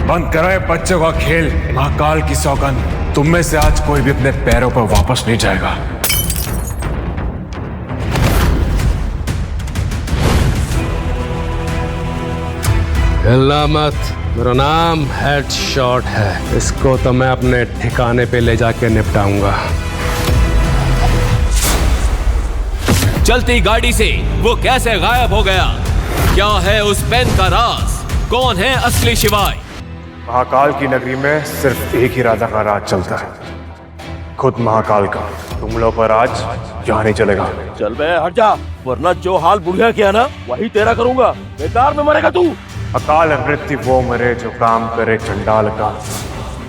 बंद करो ये बच्चों का खेल। महाकाल की सौगंध, तुम में से आज कोई भी अपने पैरों पर वापस नहीं जाएगा। हिलना मत, मेरा नाम हेडशॉट है। इसको तो मैं अपने ठिकाने पे ले जाके निपटाऊंगा। चलती गाड़ी से वो कैसे गायब हो गया? क्या है उस पेन का राज? कौन है असली शिवाय? महाकाल की नगरी में सिर्फ एक ही राजा का राज चलता है, खुद महाकाल का। तुम लोग पर आज यहाँ नहीं चलेगा। चल बे हट जा, वरना जो हाल बुढ़िया किया ना वही तेरा करूंगा। बेकार में मरेगा तू। अकाल मृत्यु वो मरे जो काम करे चंडाल का,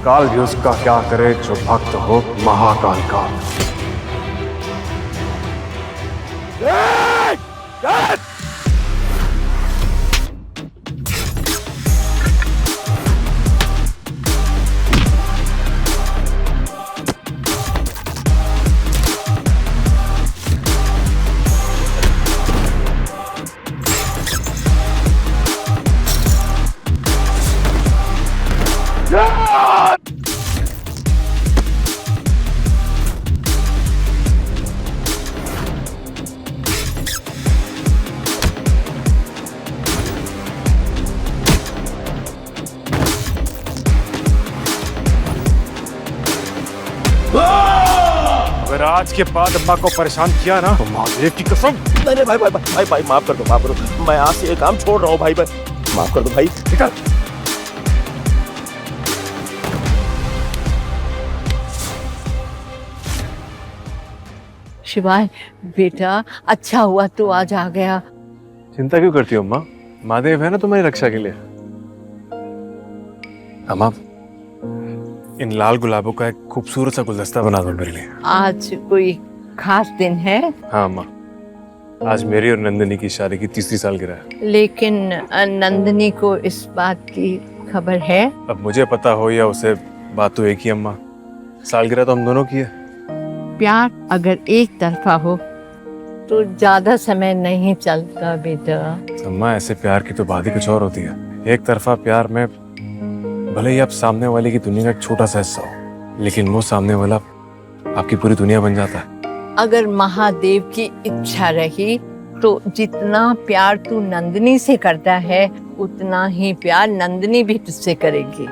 काल भी उसका क्या करे जो भक्त हो महाकाल का। अगर आज के बाद अम्मा को परेशान किया ना तो महादेव की कसम। नहीं भाई भाई भाई भाई माफ कर दो, माफ करो। मैं आज से ये काम छोड़ रहा हूँ भाई भाई, माफ कर दो भाई। निकल। शिवाय बेटा, अच्छा हुआ तू आज आ गया। चिंता क्यों करती हो अम्मा? महादेव है ना तुम्हारी रक्षा के लिए। अम्मा, इन लाल गुलाबों का एक खूबसूरत सा गुलदस्ता बना दो मेरे लिए। आज कोई खास दिन है? हाँ अम्मा, आज मेरी और नंदिनी की शादी की 3री सालगिरह है। लेकिन नंदिनी को इस बात की खबर है? अब मुझे पता हो या उसे, बात तो एक ही अम्मा। सालगिरह तो हम दोनों की है। प्यार अगर एक तरफा हो तो ज्यादा समय नहीं चलता बेटा। अम्मा, ऐसे प्यार की तो बात ही कुछ और होती है। एक तरफा प्यार में भले ही आप सामने वाले की दुनिया का एक छोटा सा हिस्सा हो, लेकिन वो सामने वाला आपकी पूरी दुनिया बन जाता है। अगर महादेव की इच्छा रही तो जितना प्यार तू नंदिनी से करता है उतना ही प्यार नंदिनी भी तुझसे करेगी।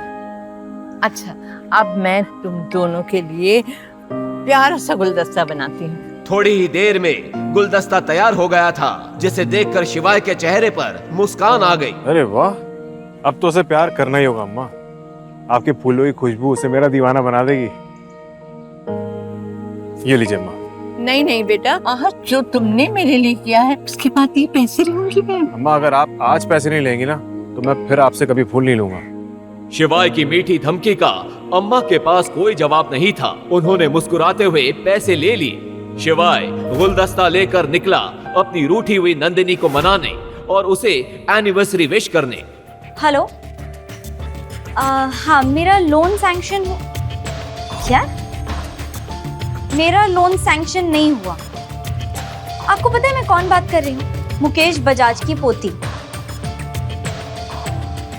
अच्छा, अब मैं तुम दोनों के लिए प्यारा सा गुलदस्ता बनाती हूँ। थोड़ी ही देर में गुलदस्ता तैयार हो गया था, जिसे देखकर शिवाय के चेहरे पर मुस्कान आ गई। अरे वाह, अब तो उसे प्यार करना ही होगा अम्मा। आपके फूलों की खुशबू उसे मेरा दीवाना बना देगी। ये लीजिए अम्मा। नहीं नहीं बेटा, आज जो तुमने मेरे लिए किया है उसके बाद ये पैसे लूंगी मैं। अम्मा, अगर आप आज पैसे नहीं लेंगी ना तो मैं फिर आपसे कभी फूल नहीं लूंगा। शिवाय की मीठी धमकी का अम्मा के पास कोई जवाब नहीं था। उन्होंने मुस्कुराते हुए पैसे ले लिए। शिवाय गुलदस्ता लेकर निकला अपनी रूठी हुई नंदिनी को मनाने और उसे एनिवर्सरी विश करने। हेलो, हाँ मेरा लोन सैंक्शन क्या? मेरा लोन सैंक्शन नहीं हुआ। आपको पता है मैं कौन बात कर रही हूँ? मुकेश बजाज की पोती।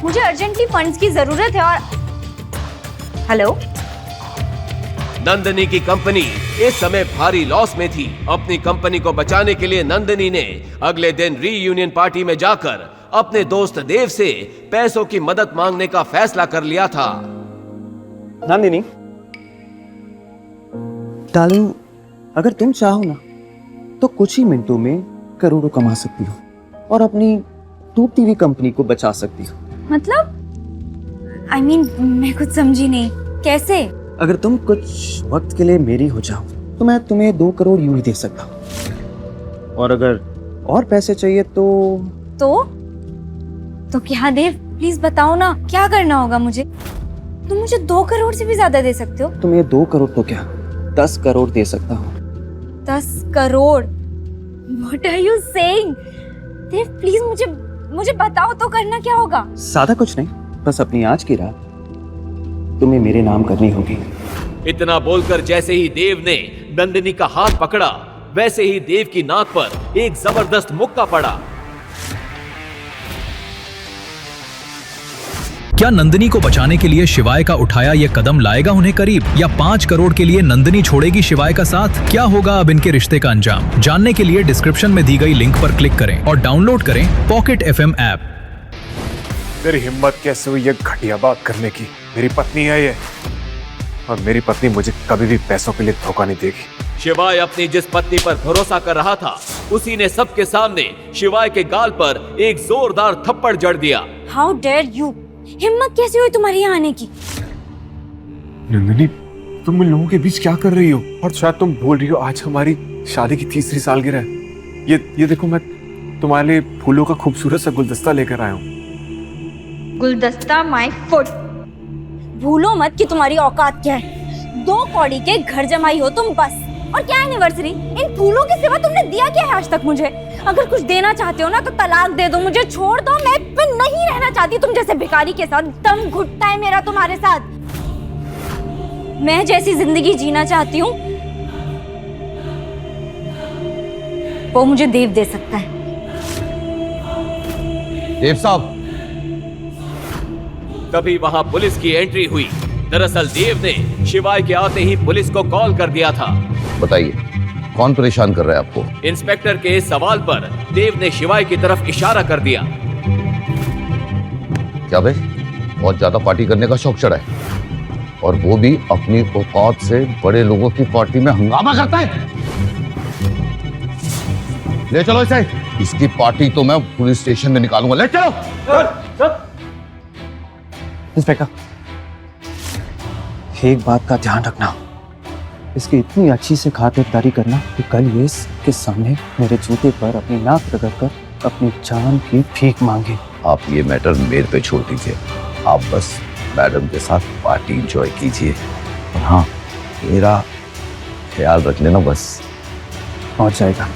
मुझे अर्जेंटली फंड्स की जरूरत है और हेलो, नंदिनी की कंपनी इस समय भारी लॉस में थी। अपनी कंपनी को बचाने के लिए नंदिनी ने अगले दिन रीयूनियन पार्टी में जाकर अपने दोस्त देव से पैसों की मदद मांगने का फैसला कर लिया था। नंदिनी डार्लिंग, अगर तुम चाहो ना तो कुछ ही मिनटों में करोड़ों कमा सकती हो और अपनी डूबती हुई कंपनी को बचा सकती हो। मतलब I mean, मैं कुछ समझी नहीं। कैसे? अगर तुम कुछ वक्त के लिए मेरी हो जाओ तो मैं तुम्हें 2 करोड़ यूं ही दे सकता हूँ। और अगर और पैसे चाहिए तो क्या देव, प्लीज बताओ ना क्या करना होगा मुझे? तुम मुझे 2 करोड़ से भी ज्यादा दे सकते हो। तुम्हें 2 करोड़ तो क्या 10 करोड़ दे सकता हूँ। 10 crore? What are you saying? Dev please मुझे बताओ तो करना क्या होगा? ज्यादा कुछ नहीं, बस अपनी आज की रात तुम्हें मेरे नाम करनी होगी। इतना बोलकर जैसे ही देव ने नंदिनी का हाथ पकड़ा, वैसे ही देव की नाक पर एक जबरदस्त मुक्का पड़ा। क्या नंदिनी को बचाने के लिए शिवाय का उठाया ये कदम लाएगा उन्हें करीब, या 5 करोड़ के लिए नंदिनी छोड़ेगी शिवाय का साथ? क्या होगा अब इनके रिश्ते का अंजाम? जानने के लिए डिस्क्रिप्शन में दी गई लिंक पर क्लिक करें और डाउनलोड करें पॉकेट FM ऐप। तेरी हिम्मत कैसे हुई ये घटिया बात करने की? मेरी पत्नी है ये, और मेरी पत्नी मुझे कभी भी पैसों के लिए धोखा नहीं देगी। शिवाय अपनी जिस पत्नी पर भरोसा कर रहा था, उसी ने सबके सामने शिवाय के गाल पर एक जोरदार थप्पड़ जड़ दिया। हाउ डेयर यू, हिम्मत कैसे हुई तुम्हारी यहाँ आने की? नंदिनी, तुम इन लोगों के बीच क्या कर रही हो? और शायद तुम भूल रही हो आज हमारी शादी की 3री सालगिरह है। ये देखो, मैं तुम्हारे लिए फूलों का खूबसूरत सा गुलदस्ता लेकर आया हूँ। गुलदस्ता माय फुट। भूलो मत कि तुम्हारी औकात क्या है। 2 कौड़ी के घर जमाई हो तुम बस। और क्या एनिवर्सरी? इन फूलों के सिवा तुमने दिया क्या है आज तक मुझे? अगर कुछ देना चाहते हो ना तो तलाक दे दो, मुझे छोड़ दो। मैं फिर नहीं रहना चाहती तुम जैसे भिखारी के साथ। दम घुटता है मेरा तुम्हारे साथ। मैं जैसी जिंदगी जीना चाहती हूँ वो मुझे देव दे सकता है। देव साहब। तभी वहां पुलिस की एंट्री हुई। दरअसल देव ने शिवाय के आते ही पुलिस को कॉल कर दिया था। बताइए, कौन परेशान कर रहा है आपको? इंस्पेक्टर के इस सवाल पर देव ने शिवाय की तरफ इशारा कर दिया। क्या भाई, बहुत ज्यादा पार्टी करने का शौक चढ़ा है, और वो भी अपनी औकात से बड़े लोगों की पार्टी में हंगामा करता है। ले चलो इसे, इसकी पार्टी तो मैं पुलिस स्टेशन में निकालूंगा। ले चलो। इंस्पेक्टर, एक बात का ध्यान रखना, इसकी इतनी अच्छी से खातिरदारी करना कि कल ये इसके सामने मेरे जूते पर अपनी नाक रगड़कर अपनी जान की भीख मांगे। आप ये मैटर मेरे पे छोड़ दीजिए। आप बस मैडम के साथ पार्टी एंजॉय कीजिए, और हाँ, मेरा ख्याल रख लेना बस। पहुंच जाएगा।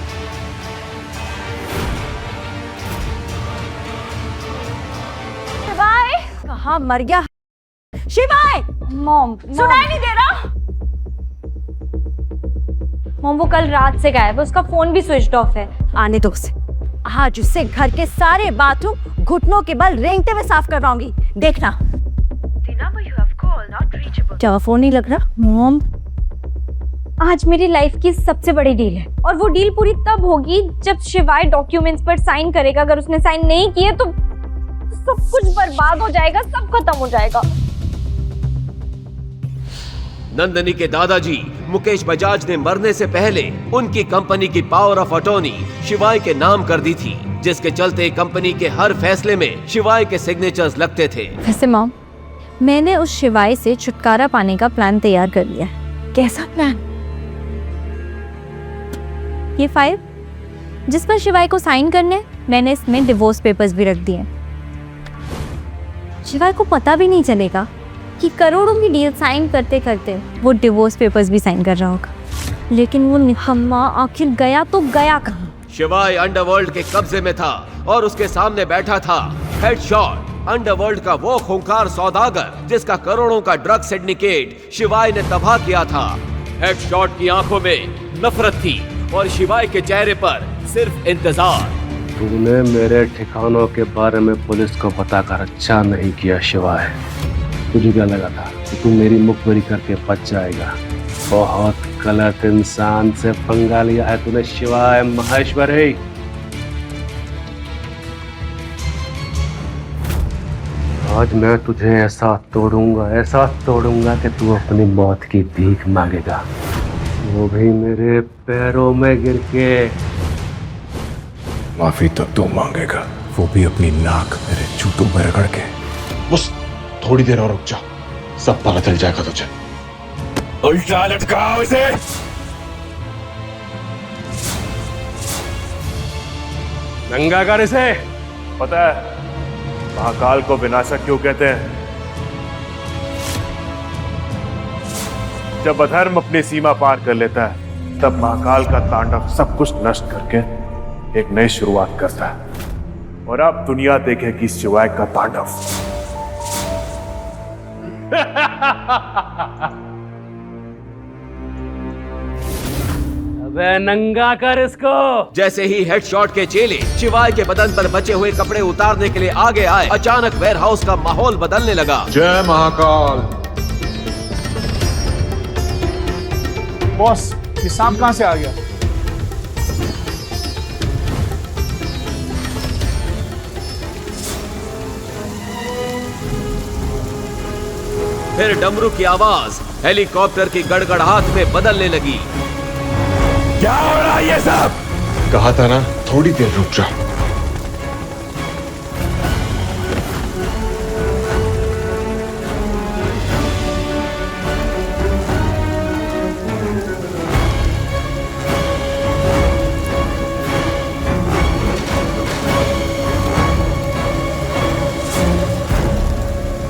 शिवाय कहाँ मर गया? शिवाय! मॉम, सुनाई नहीं दे रहा? मॉम, वो कल रात से गायब है, उसका फोन भी स्विच ऑफ है। आने दो उसे। आज उससे घर के सारे बाथरूम घुटनों के बल रेंगते हुए साफ करवाऊंगी, देखना। क्या फोन नहीं लग रहा? मॉम, आज मेरी लाइफ की सबसे बड़ी डील है, और वो डील पूरी तब होगी जब शिवाय डॉक्यूमेंट्स पर साइन करेगा। अगर उसने साइन नहीं किए तो सब कुछ बर्बाद हो जाएगा, सब खत्म हो जाएगा। नंदिनी के दादाजी मुकेश बजाज ने मरने से पहले उनकी कंपनी की पावर ऑफ अटॉर्नी शिवाय के नाम कर दी थी, जिसके चलते कंपनी के हर फैसले में शिवाय के सिग्नेचर्स लगते थे। वैसे मॉम, मैंने उस शिवाय से छुटकारा पाने का प्लान तैयार कर लिया है। कैसा प्लान? ये फाइल जिस पर शिवाय को साइन करने, मैंने इसमें डिवोर्स पेपर्स भी रख दिए। शिवाय को पता भी नहीं चलेगा कि करोड़ों की डील साइन करते करते वो डिवोर्स पेपर्स भी साइन कर रहा होगा। लेकिन वो निकम्मा आखिर गया तो गया कहाँ? शिवाय अंडरवर्ल्ड के कब्जे में था, और उसके सामने बैठा था हेडशॉट, अंडरवर्ल्ड का वो खूंखार सौदागर जिसका करोड़ों का ड्रग सिंडिकेट शिवाय ने तबाह किया था। हेडशॉट की आंखों में नफरत थी, और शिवाय के चेहरे पर सिर्फ इंतजार। तूने मेरे ठिकानों के बारे में पुलिस को बताकर अच्छा नहीं किया शिवाय। तुझे क्या लगा था कि तू मेरी मुखबरी करके बच जाएगा? बहुत गलत इंसान से पंगा लिया है तूने शिवाय महेश्वरी। आज मैं तुझे ऐसा तोड़ूंगा कि तू अपनी मौत की भीख मांगेगा, वो भी मेरे पैरों में गिर के। माफी तो तू मांगेगा, वो भी अपनी नाक मेरे जूतों में रगड़ के। बस थोड़ी देर और रुक जा, सब पता चल जाएगा तुझे। उल्टा लटकाओ इसे। नंगा कर इसे। पता है महाकाल को विनाशक क्यों कहते हैं? जब अधर्म अपनी सीमा पार कर लेता है, तब महाकाल का तांडव सब कुछ नष्ट करके एक नई शुरुआत करता है। और अब दुनिया देखेगी शिवाय का तांडव। अब अबे नंगा कर इसको। जैसे ही हेडशॉट के चेले शिवाय के बदन पर बचे हुए कपड़े उतारने के लिए आगे आए, अचानक वेयरहाउस का माहौल बदलने लगा। जय महाकाल। बॉस, ये सांप कहाँ से आ गया? फिर डमरू की आवाज हेलीकॉप्टर की गड़गड़ाहट में बदलने लगी। क्या हो रहा है ये सब? कहा था ना थोड़ी देर रुक जा।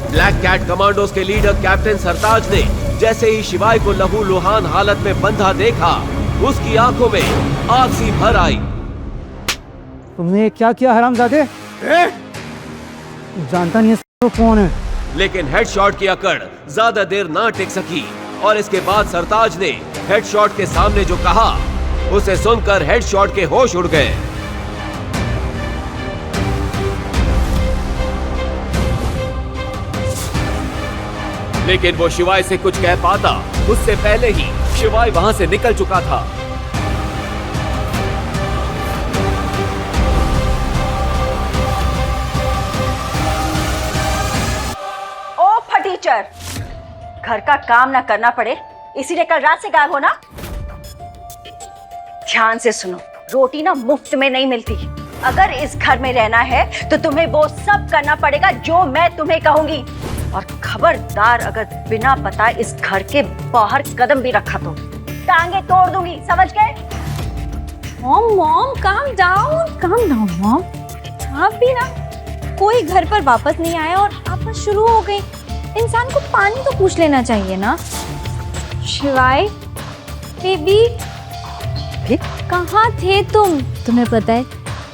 ब्लैक कैट कमांडोज के लीडर कैप्टन सरताज ने जैसे ही शिवाय को लहूलुहान हालत में बंधा देखा, उसकी आंखों में आग सी भर आई। तुमने क्या किया हरामजादे? जानता नहीं है वो कौन है। लेकिन हेडशॉट की अकड़ ज्यादा देर ना टिक सकी और इसके बाद सरताज ने हेडशॉट के सामने जो कहा, उसे सुनकर हेडशॉट के होश उड़ गए। लेकिन वो शिवाय से कुछ कह पाता, उससे पहले ही शिवाय वहां से निकल चुका था। ओ फटीचर, घर का काम ना करना पड़े इसीलिए कल रात से गायब हो ना? ध्यान से सुनो, रोटी ना मुफ्त में नहीं मिलती। अगर इस घर में रहना है तो तुम्हें वो सब करना पड़ेगा जो मैं तुम्हें कहूंगी। और खबरदार अगर बिना पता इस घर के बाहर कदम भी रखा तो टांगे तोड़ दूंगी, समझ गए? Mom calm down mom. आप भी ना, कोई घर पर वापस नहीं आया और आपस शुरू हो गई। इंसान को पानी तो पूछ लेना चाहिए ना। शिवाय बेबी, कहाँ थे तुम? तुम्हें पता है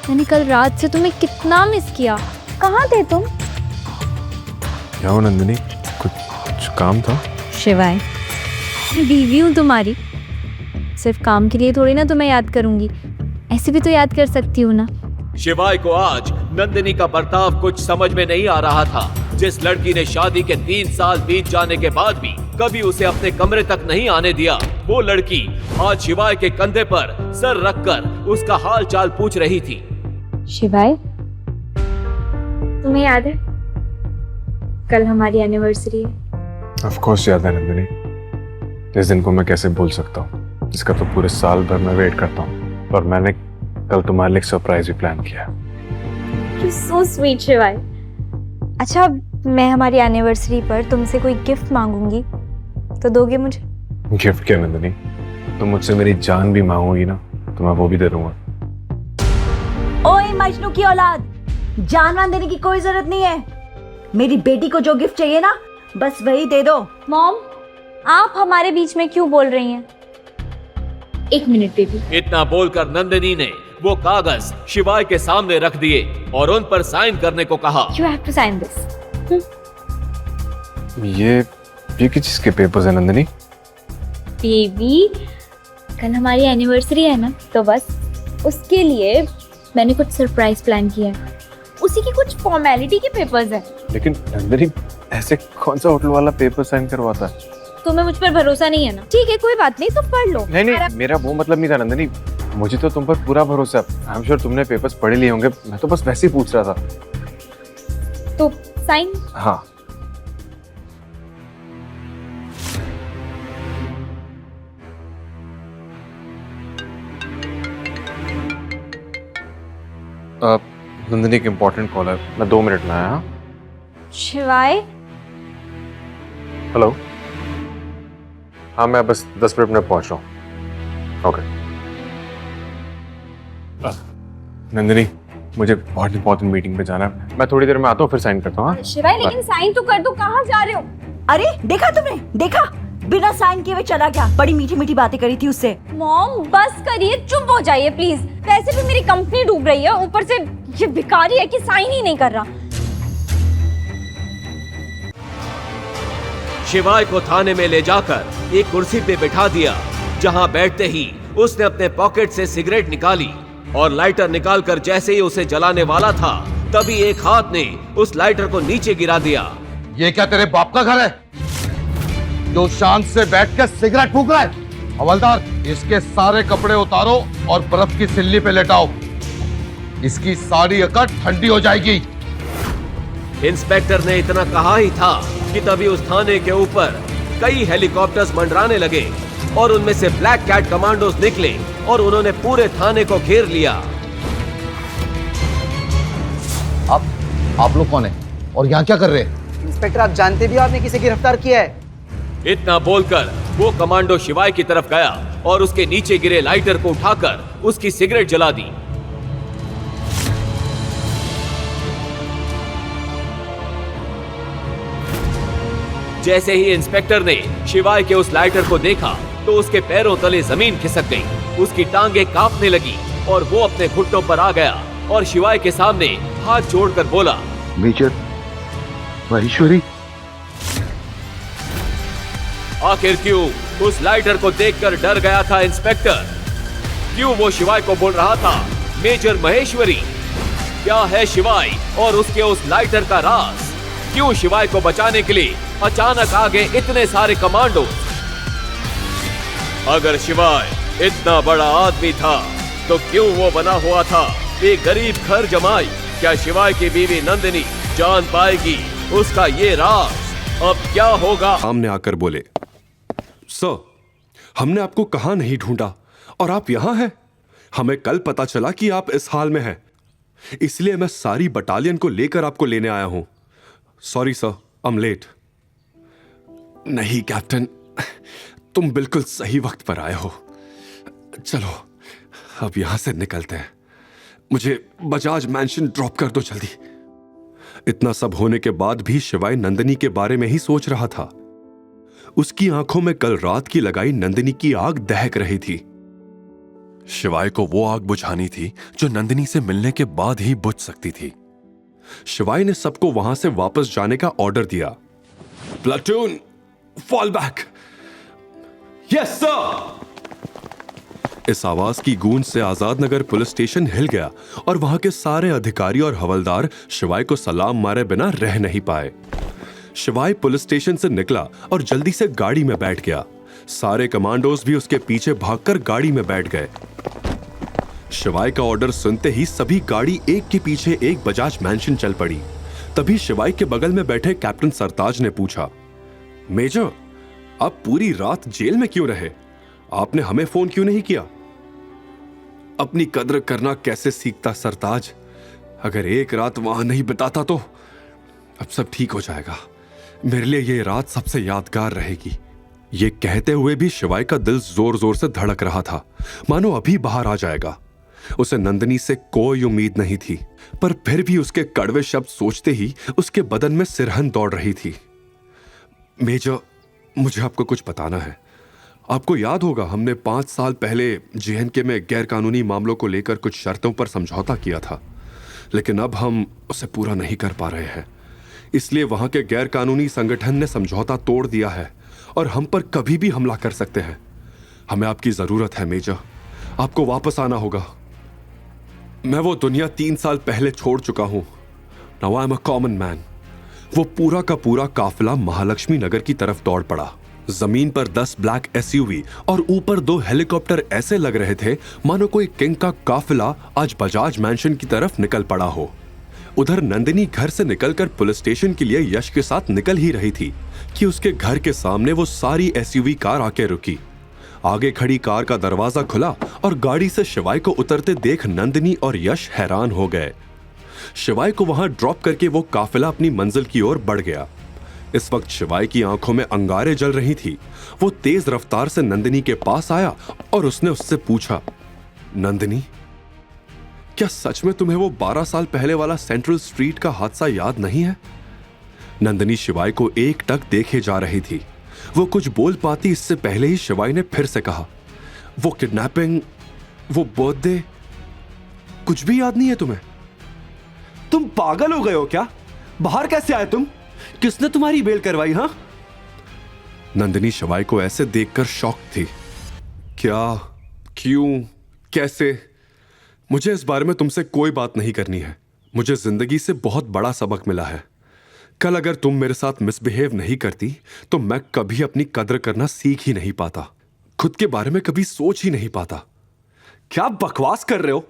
मैंने कल रात से तुम्हें कितना मिस किया। कहाँ थे तुम? क्या हो नंदिनी, कुछ काम था? शिवाय, मैं बीवी हूँ तुम्हारी, सिर्फ काम के लिए थोड़ी ना तुम्हें याद करूंगी, ऐसे भी तो याद कर सकती हूँ ना। शिवाय को आज नंदिनी का बर्ताव कुछ समझ में नहीं आ रहा था। जिस लड़की ने शादी के 3 साल बीत जाने के बाद भी कभी उसे अपने कमरे तक नहीं आने दिया, वो लड़की आज शिवाय के कंधे पर सर रखकर उसका हाल चाल पूछ रही थी। शिवाय, तुम्हें याद है कल हमारी एनिवर्सरी है? ऑफ कोर्स याद है नंदिनी। इस दिन को मैं कैसे भूल सकता हूँ, इसका तो पूरे साल भर मैं वेट करता हूँ। और मैंने कल तुम्हारे लिए एक सरप्राइज भी प्लान किया। You're so sweet, शिवाय। अच्छा, मैं हमारी एनिवर्सरी पर तुमसे कोई गिफ्ट मांगूंगी तो दोगे मुझे? गिफ्ट क्या नंदिनी, तुम मुझसे मेरी जान भी मांगोगी ना तो मैं वो भी दे दूंगा। ओए मजनू की औलाद, जान वान देने की कोई जरूरत नहीं है। मेरी बेटी को जो गिफ्ट चाहिए ना, बस वही दे दो। मॉम, आप हमारे बीच में क्यों बोल रही हैं? एक मिनट बेबी। इतना बोलकर नंदिनी ने वो कागज शिवाय के सामने रख दिए और उन पर साइन करने को कहा। You have to sign this. ये किस चीज के पेपर्स है नंदिनी? बेबी, कल हमारी एनिवर्सरी है ना, तो बस उसके लिए मैंने कुछ सरप्राइज प्लान किया है। उसी की कुछ फॉर्मेलिटी के पेपर्स हैं। लेकिन नंदिनी, ऐसे कौन सा होटल वाला पेपर साइन करवाता है? तुम्हें मुझ पर भरोसा नहीं है ना? ठीक है, कोई बात नहीं, तो पढ़ लो। नहीं, मेरा वो मतलब नहीं था नंदिनी। मुझे तो तुम पर पूरा भरोसा है। आई एम श्योर तुमने पेपर्स पढ़े लिए होंगे। मैं तो बस वैसे ही पूछ रहा था। तो साइन? हाँ। नंदिनी एक इम्पोर्टेंट कॉल है, मैं 2 मिनट में आया। शिवाय, हेलो। हाँ, मैं बस 10 मिनट में पहुंच रहा हूँ। ओके। नंदिनी, मुझे बहुत इंपॉर्टेंट मीटिंग पे जाना है। मैं थोड़ी देर में आता हूँ, फिर साइन करता हूँ। हाँ? शिवाय, लेकिन साइन तो कर दो। कहाँ जा रहे हो? अरे देखा तुमने, देखा बिना साइन किए हुए चला गया। बड़ी मीठी मीठी बातें करी थी उससे। मॉम, बस करिए, चुप हो जाइए प्लीज। वैसे भी मेरी कंपनी डूब रही है, ऊपर से ये भिखारी है कि साइन ही नहीं कर रहा। शिवाय को थाने में ले जाकर एक कुर्सी पे बिठा दिया, जहां बैठते ही उसने अपने पॉकेट से सिगरेट निकाली और लाइटर निकालकर जैसे ही उसे जलाने वाला था, तभी एक हाथ ने उस लाइटर को नीचे गिरा दिया। ये क्या तेरे बाप का घर है जो शांत से बैठ कर सिगरेट फूंक रहा है? हवलदार, इसके सारे कपड़े उतारो और बर्फ की सिल्ली पे लेटाओ। इसकी सारी अकड़ ठंडी हो जाएगी। इंस्पेक्टर ने इतना कहा ही था कि तभी उस थाने के ऊपर कई हेलीकॉप्टर्स मंडराने लगे और उनमें से ब्लैक कैट कमांडोज निकले और उन्होंने पूरे थाने को घेर लिया। आप लोग कौन हैं और यहाँ क्या कर रहे हैं? इंस्पेक्टर, आप जानते भी हो आपने किसे गिरफ्तार किया है? इतना बोलकर वो कमांडो शिवाय की तरफ गया और उसके नीचे गिरे लाइटर को उठाकर उसकी सिगरेट जला दी। जैसे ही इंस्पेक्टर ने शिवाय के उस लाइटर को देखा तो उसके पैरों तले जमीन खिसक गई, उसकी टांगें कांपने लगी और वो अपने घुटनों पर आ गया और शिवाय के सामने हाथ जोड़कर बोला, मेजर महेश्वरी। आखिर क्यों उस लाइटर को देखकर डर गया था इंस्पेक्टर? क्यों वो शिवाय को बोल रहा था मेजर महेश्वरी? क्या है शिवाय और उसके उस लाइटर का राज? क्यों शिवाय को बचाने के लिए अचानक आ गए इतने सारे कमांडो? अगर शिवाय इतना बड़ा आदमी था तो क्यों वो बना हुआ था एक गरीब घर जमाई? क्या शिवाय की बीवी नंदिनी जान पाएगी उसका ये राज? अब क्या होगा? सामने आकर बोले, सर, हमने आपको कहां नहीं ढूंढा और आप यहां हैं। हमें कल पता चला कि आप इस हाल में हैं, इसलिए मैं सारी बटालियन को लेकर आपको लेने आया हूं। Sorry sir, I am late. नहीं कैप्टन, तुम बिल्कुल सही वक्त पर आए हो। चलो अब यहां से निकलते हैं। मुझे बजाज मैंशन ड्रॉप कर दो जल्दी। इतना सब होने के बाद भी शिवाय नंदिनी के बारे में ही सोच रहा था। उसकी आंखों में कल रात की लगाई नंदिनी की आग दहक रही थी। शिवाय को वो आग बुझानी थी जो नंदिनी से मिलने के बाद ही बुझ सकती थी। शिवाय ने सबको वहां से वापस जाने का ऑर्डर दिया। Platoon, fall back. Yes sir. इस आवाज की गूंज से Azad Nagar police station hill गया और वहां के सारे अधिकारी और हवलदार शिवाय को सलाम मारे बिना रह नहीं पाए। शिवाय पुलिस स्टेशन से निकला और जल्दी से गाड़ी में बैठ गया। सारे कमांडोज भी उसके पीछे भागकर गाड़ी में बैठ गए। शिवाय का ऑर्डर सुनते ही सभी गाड़ी एक के पीछे एक बजाज मैंशन चल पड़ी। तभी शिवाय के बगल में बैठे कैप्टन सरताज ने पूछा, मेजर, आप पूरी रात जेल में क्यों रहे? आपने हमें फोन क्यों नहीं किया? अपनी कद्र करना कैसे सीखता सरताज? अगर एक रात वहां नहीं बिताता तो अब सब ठीक हो जाएगा। मेरे लिए ये रात सबसे यादगार रहेगी। ये कहते हुए भी शिवाय का दिल जोर जोर से धड़क रहा था, मानो अभी बाहर आ जाएगा। उसे नंदिनी से कोई उम्मीद नहीं थी, पर फिर भी उसके कड़वे शब्द सोचते ही उसके बदन में सिरहन दौड़ रही थी। मेजर, मुझे आपको कुछ बताना है। आपको याद होगा हमने 5 साल पहले जेएनके में गैर कानूनी मामलों को लेकर कुछ शर्तों पर समझौता किया था, लेकिन अब हम उसे पूरा नहीं कर पा रहे हैं। इसलिए वहां के गैर कानूनी संगठन ने समझौता तोड़ दिया है और हम पर कभी भी हमला कर सकते हैं। हमें आपकी जरूरत है मेजर, आपको वापस आना होगा। मैं वो दुनिया 3 साल पहले छोड़ चुका हूं। Now I am a common man. वो पूरा का पूरा काफिला महालक्ष्मी नगर की तरफ दौड़ पड़ा। जमीन पर 10 ब्लैक एसयूवी और ऊपर 2 हेलीकॉप्टर ऐसे लग रहे थे मानो कोई किंग का काफिला आज बजाज मैंशन की तरफ निकल पड़ा हो। उधर नंदिनी घर से निकलकर पुलिस स्टेशन के लिए यश के साथ निकल ही रही थी कि उसके घर के सामने वो सारी एसयूवी कार आके रुकी। आगे खड़ी कार का दरवाजा खुला और गाड़ी से शिवाय को उतरते देख नंदिनी और यश हैरान हो गए। शिवाय को वहां ड्रॉप करके वो काफिला अपनी मंजिल की ओर बढ़ गया। इस वक्त शिवाय की आंखों में अंगारे जल रही थी। वो तेज रफ्तार से नंदिनी के पास आया और उसने उससे पूछा, नंदिनी, क्या सच में तुम्हें वो 12 साल पहले वाला सेंट्रल स्ट्रीट का हादसा याद नहीं है? नंदिनी शिवाय को एकटक देखे जा रही थी। वो कुछ बोल पाती इससे पहले ही शिवाय ने फिर से कहा, वो किडनैपिंग, वो बर्थडे, कुछ भी याद नहीं है तुम्हें? तुम पागल हो गए हो क्या? बाहर कैसे आए तुम? किसने तुम्हारी बेल करवाई? हाँ, नंदिनी शिवाय को ऐसे देखकर शॉक थी। क्यों, कैसे, मुझे इस बारे में तुमसे कोई बात नहीं करनी है। मुझे जिंदगी से बहुत बड़ा सबक मिला है। कल अगर तुम मेरे साथ मिसबिहेव नहीं करती तो मैं कभी अपनी कद्र करना सीख ही नहीं पाता, खुद के बारे में कभी सोच ही नहीं पाता। क्या बकवास कर रहे हो?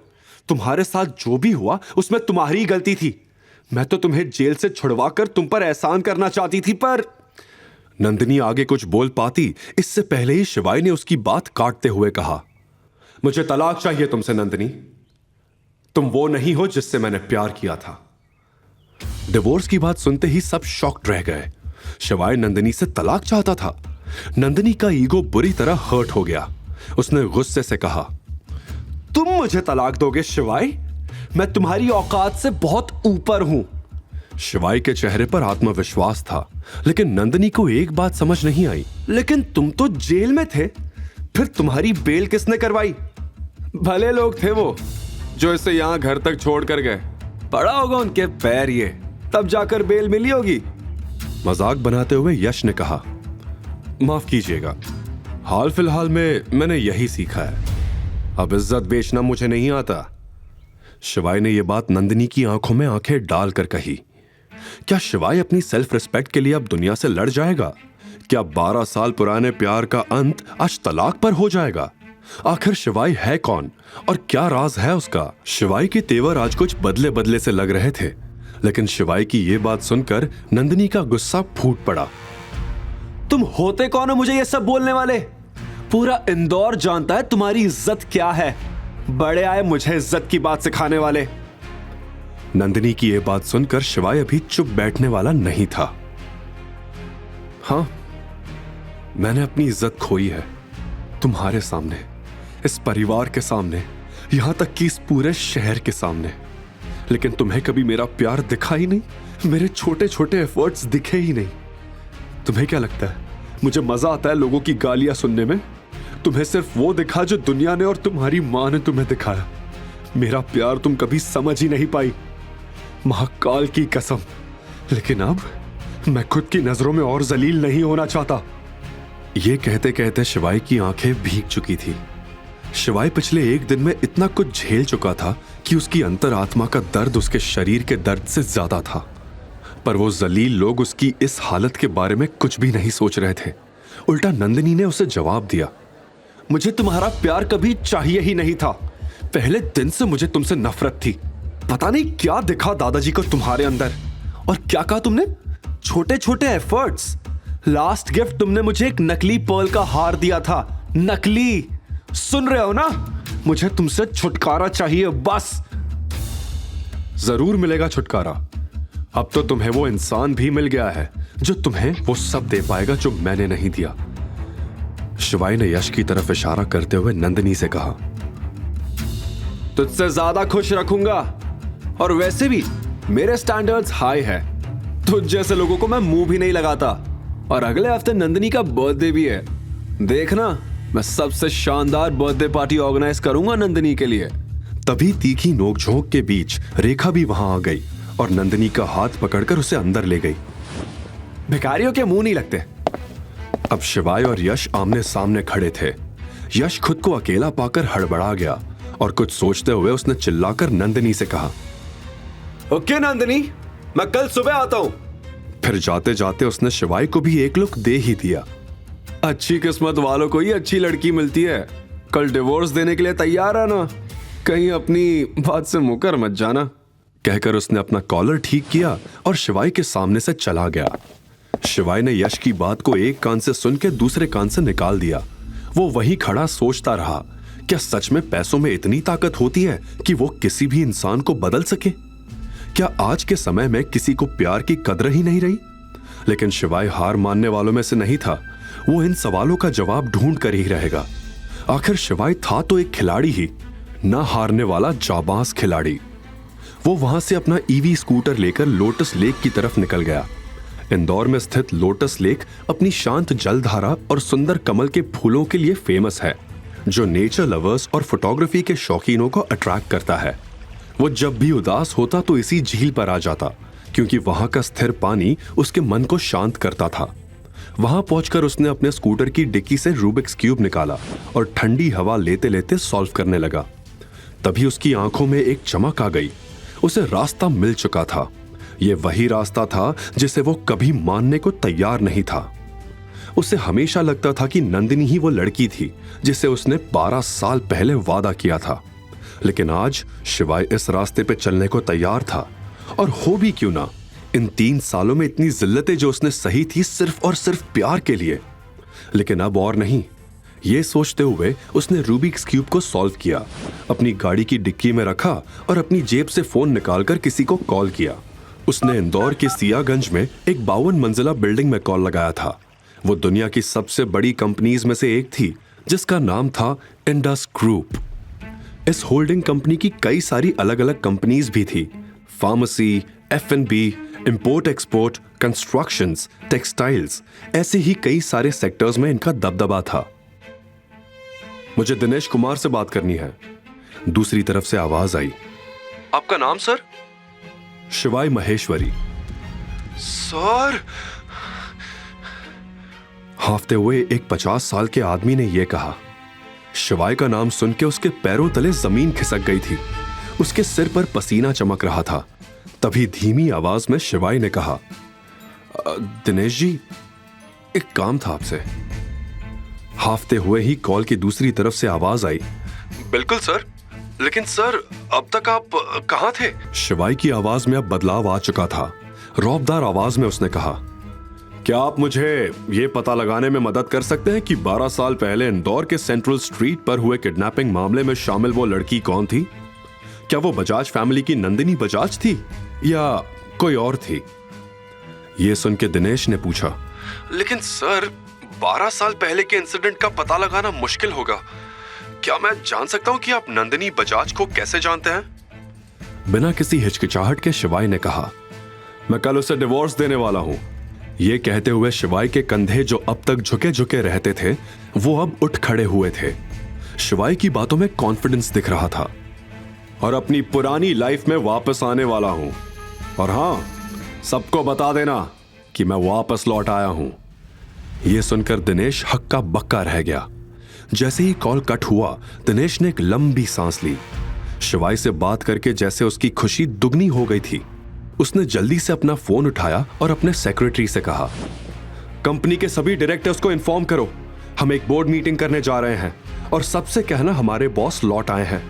तुम्हारे साथ जो भी हुआ उसमें तुम्हारी गलती थी। मैं तो तुम्हें जेल से छुड़वाकर तुम पर एहसान करना चाहती थी, पर नंदिनी आगे कुछ बोल पाती इससे पहले ही शिवाय ने उसकी बात काटते हुए कहा, मुझे तलाक चाहिए तुमसे नंदिनी। तुम वो नहीं हो जिससे मैंने प्यार किया था। डिवोर्स की बात सुनते ही सब शॉक्ड रह गए। शिवाय नंदिनी से तलाक चाहता था। नंदिनी का ईगो बुरी तरह हर्ट हो गया। उसने गुस्से से कहा, तुम मुझे तलाक दोगे शिवाय? मैं तुम्हारी औकात से बहुत ऊपर हूं। शिवाय के चेहरे पर आत्मविश्वास था, लेकिन नंदिनी को एक बात समझ नहीं आई। लेकिन तुम तो जेल में थे, फिर तुम्हारी बेल किसने करवाई? भले लोग थे वो जो इसे यहां घर तक छोड़ कर गए। पड़ा होगा उनके पैर ये, तब जाकर बेल मिली होगी। मजाक बनाते हुए यश ने कहा, माफ कीजिएगा, हाल फिलहाल में मैंने यही सीखा है। अब इज्जत बेचना मुझे नहीं आता। शिवाय ने यह बात नंदिनी की आंखों में आंखें डालकर कही। क्या शिवाय अपनी सेल्फ रिस्पेक्ट के लिए अब दुनिया से लड़ जाएगा? क्या 12 साल पुराने प्यार का अंत आज तलाक पर हो जाएगा? आखिर शिवाय है कौन और क्या राज है उसका? शिवाय के तेवर आज कुछ बदले बदले से लग रहे थे, लेकिन शिवाय की यह बात सुनकर नंदिनी का गुस्सा फूट पड़ा। तुम होते कौन हो मुझे ये सब बोलने वाले? पूरा इंदौर जानता है तुम्हारी इज्जत क्या है। बड़े आए मुझे इज्जत की बात सिखाने वाले। नंदिनी की यह बात सुनकर शिवाय अभी चुप बैठने वाला नहीं था। हां, मैंने अपनी इज्जत खोई है तुम्हारे सामने, इस परिवार के सामने, यहां तक कि इस पूरे शहर के सामने। लेकिन तुम्हें कभी मेरा प्यार दिखा ही नहीं, मेरे छोटे छोटे एफर्ट्स दिखे ही नहीं। तुम्हें क्या लगता है मुझे मजा आता है लोगों की गालियां सुनने में? तुम्हें सिर्फ वो दिखा जो दुनिया ने और तुम्हारी मां ने तुम्हें दिखाया। मेरा प्यार तुम कभी समझ ही नहीं पाई, महाकाल की कसम। लेकिन अब मैं खुद की नजरों में और जलील नहीं होना चाहता। ये कहते कहते शिवाय की आंखें भीग चुकी थी। शिवाय पिछले एक दिन में इतना कुछ झेल चुका था कि उसकी अंतरात्मा का दर्द उसके शरीर के दर्द से ज्यादा था। पर वो जलील लोग उसकी इस हालत के बारे में कुछ भी नहीं सोच रहे थे। उल्टा नंदिनी ने उसे जवाब दिया, मुझे तुम्हारा प्यार कभी चाहिए ही नहीं था। पहले दिन से मुझे तुमसे नफरत थी। पता नहीं क्या दिखा दादाजी को तुम्हारे अंदर। और क्या कहा तुमने? छोटे छोटे एफर्ट्स। लास्ट गिफ्ट तुमने मुझे एक नकली पर्ल का हार दिया था। नकली, सुन रहे हो ना? मुझे तुमसे छुटकारा चाहिए बस। जरूर मिलेगा छुटकारा। अब तो तुम्हें वो इंसान भी मिल गया है जो तुम्हें वो सब दे पाएगा जो मैंने नहीं दिया। शिवाय ने यश की तरफ इशारा करते हुए नंदिनी से कहा, तुझसे ज्यादा खुश रखूंगा। और वैसे भी मेरे स्टैंडर्ड्स हाई है। तुझ जैसे लोगों को मैं मुंह भी नहीं लगाता। और अगले हफ्ते नंदिनी का बर्थडे भी है। देखना, मैं सबसे शानदार बर्थडे पार्टी ऑर्गेनाइज करूंगा नंदिनी के लिए। तभी तीखी नोकझोंक के बीच रेखा भी वहां आ गई और नंदिनी का हाथ पकड़कर उसे अंदर ले गई। भिखारियों के मुंह नहीं लगते। अब शिवाय और यश आमने सामने खड़े थे। यश खुद को अकेला पाकर हड़बड़ा गया और कुछ सोचते हुए उसने चिल्लाकर नंदिनी से कहा, ओके नंदिनी, मैं कल सुबह आता हूं। फिर जाते जाते उसने शिवाय को भी एक लुक दे ही दिया। अच्छी किस्मत वालों को ही अच्छी लड़की मिलती है। कल डिवोर्स देने के लिए तैयार है ना? कहीं अपनी बात से मुकर मत जाना। कहकर उसने अपना कॉलर ठीक किया और शिवाय के सामने से चला गया। शिवाय ने यश की बात को एक कान से सुन के दूसरे कान से निकाल दिया। वो वहीं खड़ा सोचता रहा, क्या सच में पैसों में इतनी ताकत होती है कि वो किसी भी इंसान को बदल सके? क्या आज के समय में किसी को प्यार की कदर ही नहीं रही? लेकिन शिवाय हार मानने वालों में से नहीं था। वो इन सवालों का जवाब ढूंढ कर ही रहेगा। आखिर शिवाय था तो एक खिलाड़ी ही, ना हारने वाला जाबाज खिलाड़ी। वो वहां से अपना ईवी स्कूटर लेकर लोटस लेक की तरफ निकल गया। इंदौर में स्थित लोटस लेक अपनी शांत जलधारा और सुंदर कमल के फूलों के लिए फेमस है, जो नेचर लवर्स और फोटोग्राफी के शौकीनों को अट्रैक्ट करता है। वो जब भी उदास होता तो इसी झील पर आ जाता, क्योंकि वहां का स्थिर पानी उसके मन को शांत करता था। वहां पहुंचकर उसने अपने स्कूटर की डिक्की से रूबिक्स क्यूब निकाला और ठंडी हवा लेते लेते सॉल्व करने लगा। तभी उसकी आंखों में एक चमक आ गई। उसे रास्ता मिल चुका था। यह वही रास्ता था जिसे वो कभी मानने को तैयार नहीं था। उसे हमेशा लगता था कि नंदिनी ही वो लड़की थी जिसे उसने 12 साल पहले वादा किया था। लेकिन आज शिवाय इस रास्ते पे चलने को तैयार था। और हो भी क्यों ना, इन 3 सालों में इतनी जिल्लतें जो उसने सही थी सिर्फ और सिर्फ प्यार के लिए। लेकिन अब और नहीं। ये सोचते हुए उसने रूबिक्स क्यूब को सॉल्व किया, अपनी गाड़ी की डिक्की में रखा और अपनी जेब से फोन निकालकर किसी को कॉल किया। उसने इंदौर के सियागंज में एक 52 मंजिला बिल्डिंग में कॉल लगाया था। वो दुनिया की सबसे बड़ी कंपनीज में से एक थी जिसका नाम था इंडस ग्रुप। इस होल्डिंग कंपनी की कई सारी अलग अलग कंपनीज भी थी। Pharmacy, F&B, import export, constructions, textiles, ऐसे ही कई सारे सेक्टर्स में इनका दबदबा था। मुझे दिनेश कुमार से बात करनी है। दूसरी तरफ से आवाज आई। आपका नाम सर? शिवाय महेश्वरी। सर, हाफते हुए एक 50 साल के आदमी ने यह कहा। शिवाय का नाम सुन के उसके पैरों तले जमीन खिसक गई थी। उसके सिर पर पसीना चमक रहा था। तभी धीमी आवाज में शिवाय ने कहा, दिनेश जी, एक काम था आपसे। हाफते हुए ही कॉल की दूसरी तरफ से आवाज आई। बिल्कुल सर, लेकिन सर अब तक आप कहां थे? शिवाय की आवाज में अब बदलाव आ चुका था। रौबदार आवाज में उसने कहा, क्या आप मुझे यह पता लगाने में मदद कर सकते हैं कि 12 साल पहले इंदौर के सेंट्रल स्ट्रीट पर हुए किडनैपिंग मामले में शामिल वो लड़की कौन थी? क्या वो बजाज फैमिली की नंदिनी बजाज थी या कोई और थी? यह सुन के दिनेश ने पूछा, लेकिन सर 12 साल पहले के इंसिडेंट का पता लगाना मुश्किल होगा। क्या मैं जान सकता हूं कि आप नंदिनी बजाज को कैसे जानते हैं? बिना किसी हिचकिचाहट के शिवाय ने कहा, मैं कल उसे डिवोर्स देने वाला हूं। यह कहते हुए शिवाय के कंधे जो अब तक झुके झुके रहते थे वो अब उठ खड़े हुए थे। शिवाय की बातों में कॉन्फिडेंस दिख रहा था। और अपनी पुरानी लाइफ में वापस आने वाला हूं। और हां, सबको बता देना कि मैं वापस लौट आया हूं। यह सुनकर दिनेश हक्का बक्का रह गया। जैसे ही कॉल कट हुआ, दिनेश ने एक लंबी सांस ली। शिवाय से बात करके जैसे उसकी खुशी दुगनी हो गई थी। उसने जल्दी से अपना फोन उठाया और अपने सेक्रेटरी से कहा, कंपनी के सभी डायरेक्टर्स को इन्फॉर्म करो, हम एक बोर्ड मीटिंग करने जा रहे हैं और सबसे कहना हमारे बॉस लौट आए हैं।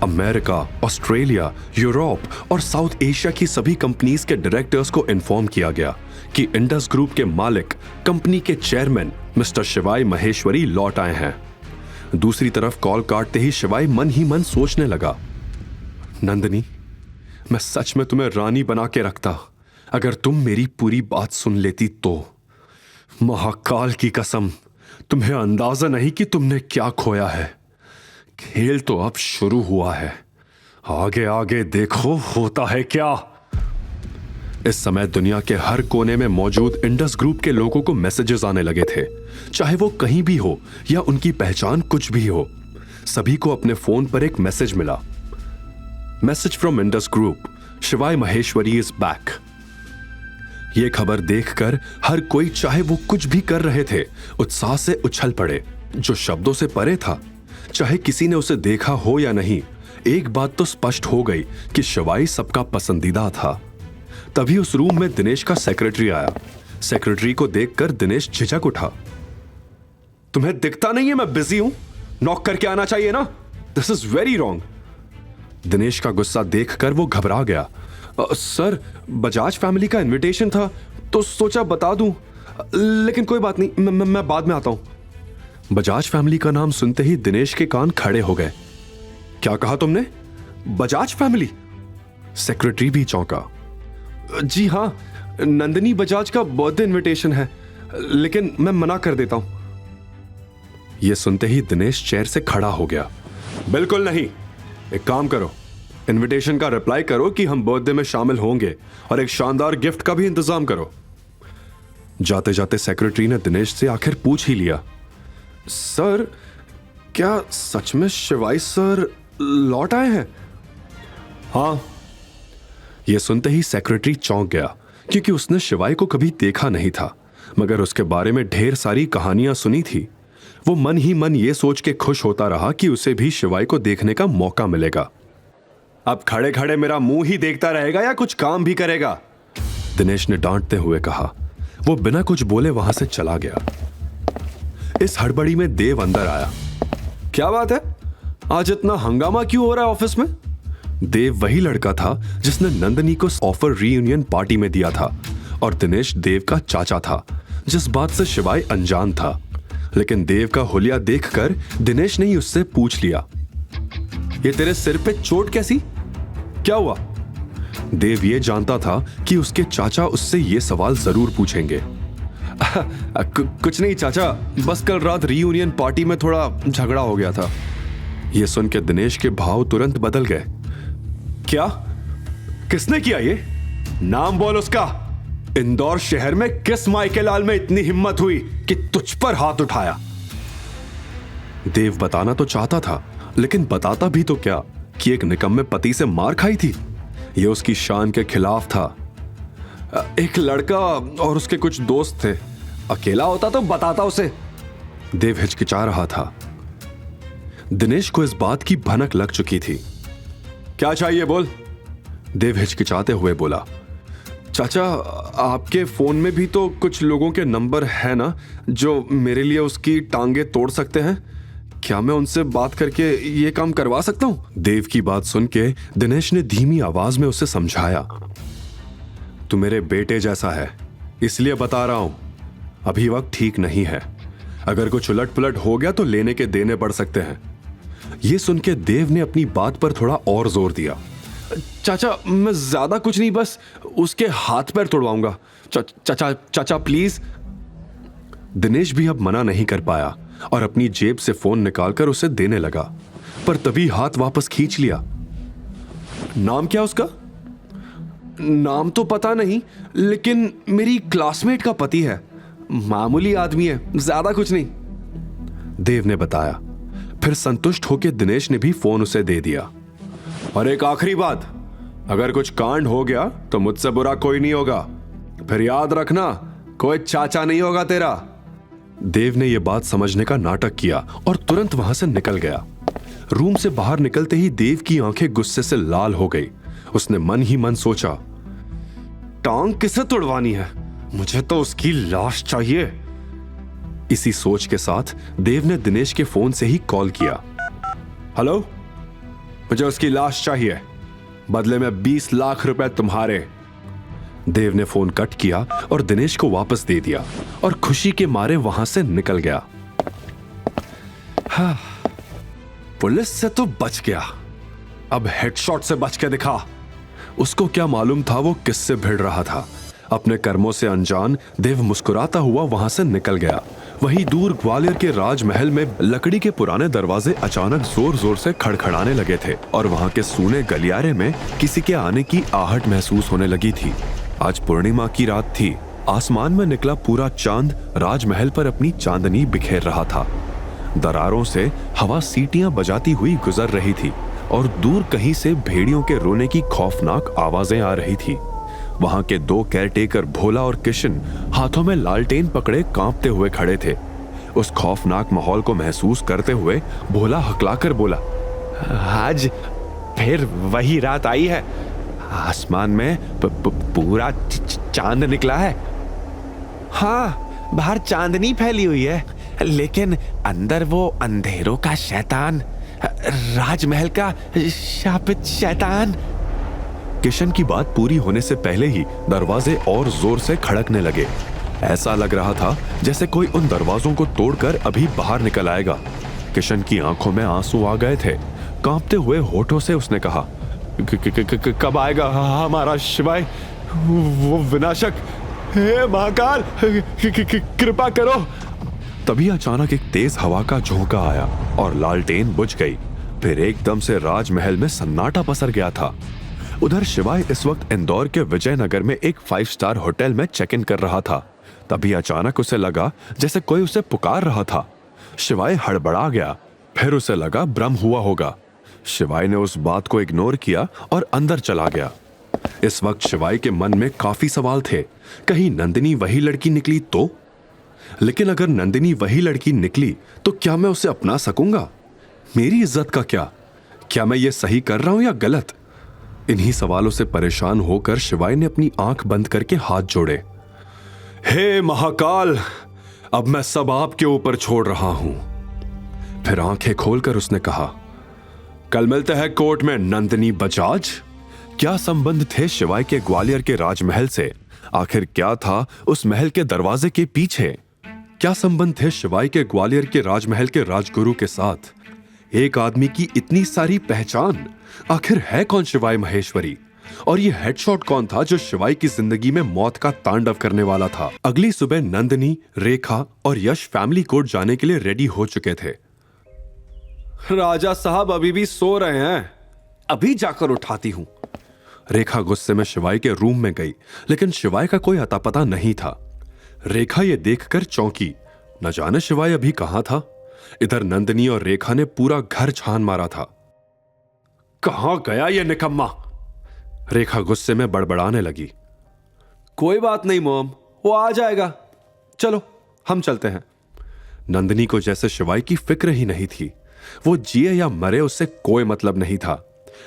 अमेरिका, ऑस्ट्रेलिया, यूरोप और साउथ एशिया की सभी कंपनीज के डायरेक्टर्स को इन्फॉर्म किया गया कि इंडस ग्रुप के मालिक, कंपनी के चेयरमैन मिस्टर शिवाय महेश्वरी लौट आए हैं। दूसरी तरफ कॉल काटते ही शिवाय मन ही मन सोचने लगा, नंदिनी, मैं सच में तुम्हें रानी बना के रखता अगर तुम मेरी पूरी बात सुन लेती तो। महाकाल की कसम, तुम्हें अंदाजा नहीं कि तुमने क्या खोया है। खेल तो अब शुरू हुआ है, आगे आगे देखो होता है क्या। इस समय दुनिया के हर कोने में मौजूद इंडस ग्रुप के लोगों को मैसेजेस आने लगे थे, चाहे वो कहीं भी हो या उनकी पहचान कुछ भी हो। सभी को अपने फोन पर एक मैसेज मिला, मैसेज फ्रॉम इंडस ग्रुप, शिवाय महेश्वरी इज बैक। यह खबर देखकर हर कोई, चाहे वो कुछ भी कर रहे थे, उत्साह से उछल पड़े। जो शब्दों से परे था, चाहे किसी ने उसे देखा हो या नहीं, एक बात तो स्पष्ट हो गई कि शिवाय सबका पसंदीदा था। तभी उस रूम में दिनेश का सेक्रेटरी आया। सेक्रेटरी को देखकर दिनेश झिझक उठा। तुम्हें दिखता नहीं है मैं बिजी हूं? नॉक करके आना चाहिए ना। This is very wrong. Dinesh का गुस्सा देखकर वो घबरा गया। सर, बजाज फैमिली का इनविटेशन था तो सोचा बता दूं, लेकिन कोई बात नहीं, मैं बाद में आता हूं। बजाज फैमिली का नाम सुनते ही दिनेश के कान खड़े हो गए। क्या कहा तुमने? बजाज फैमिली? सेक्रेटरी भी चौंका। जी हां, नंदिनी बजाज का बर्थडे इनविटेशन है, लेकिन मैं मना कर देता हूं। यह सुनते ही दिनेश चेयर से खड़ा हो गया। बिल्कुल नहीं, एक काम करो, इनविटेशन का रिप्लाई करो कि हम बर्थडे में शामिल होंगे और एक शानदार गिफ्ट का भी इंतजाम करो। जाते जाते सेक्रेटरी ने दिनेश से आखिर पूछ ही लिया, सर, क्या सच में शिवाय सर लौट आए हैं? हां। यह सुनते ही सेक्रेटरी चौंक गया, क्योंकि उसने शिवाय को कभी देखा नहीं था, मगर उसके बारे में ढेर सारी कहानियां सुनी थी। वो मन ही मन ये सोच के खुश होता रहा कि उसे भी शिवाय को देखने का मौका मिलेगा। अब खड़े खड़े मेरा मुंह ही देखता रहेगा या कुछ काम भी करेगा? दिनेश ने डांटते हुए कहा। वो बिना कुछ बोले वहां से चला गया। इस हड़बड़ी में देव अंदर आया। क्या बात है, आज इतना हंगामा क्यों हो रहा है ऑफिस में? देव वही लड़का था जिसने नंदिनी को ऑफर रीयूनियन पार्टी में दिया था और दिनेश देव का चाचा था, जिस बात से शिवाय अनजान था। लेकिन देव का हुलिया देखकर दिनेश ने ही उससे पूछ लिया, ये तेरे सिर पे चोट कैसी? क्या हुआ? देव ये जानता था कि उसके चाचा उससे ये सवाल जरूर पूछेंगे। कुछ नहीं चाचा, बस कल रात रीयूनियन पार्टी में थोड़ा झगड़ा हो गया था। यह सुन के दिनेश के भाव तुरंत बदल गए। क्या? किसने किया ये? नाम बोल उसका। इंदौर शहर में किस मायके लाल में इतनी हिम्मत हुई कि तुझ पर हाथ उठाया? देव बताना तो चाहता था, लेकिन बताता भी तो क्या कि एक निकम्मे पति से मार खाई थी। यह उसकी शान के खिलाफ था। एक लड़का और उसके कुछ दोस्त थे। अकेला होता तो बताता उसे। देव हिचकिचा रहा था। दिनेश को इस बात की भनक लग चुकी थी। क्या चाहिए बोल? देव हिचकिचाते हुए बोला। चाचा, आपके फोन में भी तो कुछ लोगों के नंबर है ना जो मेरे लिए उसकी टांगे तोड़ सकते हैं? क्या मैं उनसे बात करके ये काम करवा सकता हूं? देव की बात सुन के दिनेश ने धीमी आवाज में उसे समझाया। तू मेरे बेटे जैसा है, इसलिए बता रहा हूं, अभी वक्त ठीक नहीं है। अगर कुछ उलट पुलट हो गया तो लेने के देने पड़ सकते हैं। यह सुन के देव ने अपनी बात पर थोड़ा और जोर दिया। चाचा, मैं ज्यादा कुछ नहीं, बस उसके हाथ पैर तोड़वाऊंगा। चाचा प्लीज। दिनेश भी अब मना नहीं कर पाया और अपनी जेब से फोन निकालकर उसे देने लगा, पर तभी हाथ वापस खींच लिया। नाम क्या उसका? नाम तो पता नहीं, लेकिन मेरी क्लासमेट का पति है। मामूली आदमी है, ज्यादा कुछ नहीं, देव ने बताया। फिर संतुष्ट होकर दिनेश ने भी फोन उसे दे दिया। और एक आखिरी बात, अगर कुछ कांड हो गया तो मुझसे बुरा कोई नहीं होगा। फिर याद रखना, कोई चाचा नहीं होगा तेरा। देव ने यह बात समझने का नाटक किया और तुरंत वहां से निकल गया। रूम से बाहर निकलते ही देव की आंखें गुस्से से लाल हो गई। उसने मन ही मन सोचा, टांग किसे तोड़वानी है? मुझे तो उसकी लाश चाहिए। इसी सोच के साथ देव ने दिनेश के फोन से ही कॉल किया। हेलो, मुझे उसकी लाश चाहिए, बदले में 20 लाख रुपए तुम्हारे। देव ने फोन कट किया और दिनेश को वापस दे दिया और खुशी के मारे वहां से निकल गया। हाँ, पुलिस से तो बच गया, अब हेडशॉट से बच के दिखा। उसको क्या मालूम था वो किससे भिड़ रहा था। अपने कर्मों से अनजान देव मुस्कुराता हुआ वहां से निकल गया। वहीं दूर ग्वालियर के राजमहल में लकड़ी के पुराने दरवाजे अचानक जोर जोर से खड़खड़ाने लगे थे और वहां के सूने गलियारे में किसी के आने की आहट महसूस होने लगी थी। आज पूर्णिमा की रात थी। आसमान में निकला पूरा चांद राजमहल पर अपनी चांदनी बिखेर रहा था। दरारों से हवा सीटियां बजाती हुई गुजर रही थी और दूर कहीं से भेड़ियों के रोने की खौफनाक आवाजें आ रही थी। वहां के 2 केयरटेकर भोला और किशन हाथों में लालटेन पकड़े कांपते हुए खड़े थे। उस खौफनाक माहौल को महसूस करते हुए भोला हकलाकर बोला, आज फिर वही रात आई है। आसमान में पूरा चांद निकला है। हाँ, बाहर चांदनी फैली हुई है, लेकिन अंदर वो अंधेरों का शैतान, राजमहल का शापित शैतान। किशन की बात पूरी होने से पहले ही दरवाजे और जोर से खड़कने लगे। ऐसा लग रहा था जैसे कोई उन दरवाजों को तोड़कर अभी बाहर निकल आएगा। किशन की आंखों में आंसू आ गए थे। कांपते हुए होठों से उसने कहा, कब आएगा हमारा शिवाय? वो विनाशक, हे महाकाल, कृपा करो। तभी अचानक एक तेज हवा का झोंका आया और लालटेन बुझ गई। फिर एकदम से राजमहल में सन्नाटा पसर गया था। उधर शिवाय इस वक्त इंदौर के विजयनगर में एक 5 स्टार होटल में चेक इन कर रहा था। तभी अचानक उसे लगा जैसे कोई उसे पुकार रहा था। शिवाय हड़बड़ा गया। फिर उसे लगा भ्रम हुआ होगा। शिवाय ने उस बात को इग्नोर किया और अंदर चला गया। इस वक्त शिवाय के मन में काफी सवाल थे। कहीं नंदिनी वही लड़की निकली तो? लेकिन अगर नंदिनी वही लड़की निकली तो क्या मैं उसे अपना सकूंगा? मेरी इज्जत का क्या मैं ये सही कर रहा हूं या गलत? इन्हीं सवालों से परेशान होकर शिवाय ने अपनी आंख बंद करके हाथ जोड़े। हे महाकाल, अब मैं सब आपके ऊपर छोड़ रहा हूं। फिर आंखें खोलकर उसने कहा, कल मिलते हैं कोर्ट में नंदिनी बजाज। क्या संबंध थे शिवाय के ग्वालियर के राजमहल से? आखिर क्या था उस महल के दरवाजे के पीछे? क्या संबंध थे शिवाय के ग्वालियर के राजमहल के राजगुरु के साथ? एक आदमी की इतनी सारी पहचान, आखिर है कौन शिवाय महेश्वरी? और ये हेडशॉट कौन था जो शिवाय की जिंदगी में मौत का तांडव करने वाला था? अगली सुबह नंदिनी, रेखा और यश फैमिली कोर्ट जाने के लिए रेडी हो चुके थे। राजा साहब अभी भी सो रहे हैं, अभी जाकर उठाती हूं। रेखा गुस्से में शिवाय के रूम में गई, लेकिन शिवाय का कोई अता पता नहीं था। रेखा ये देखकर चौंकी, न जाने शिवाय अभी कहां था। इधर नंदिनी और रेखा ने पूरा घर छान मारा था। कहां गया ये निकम्मा? रेखा गुस्से में बड़बड़ाने लगी। कोई बात नहीं मॉम, वो आ जाएगा, चलो हम चलते हैं। नंदिनी को जैसे शिवाय की फिक्र ही नहीं थी। वो जिए या मरे उससे कोई मतलब नहीं था।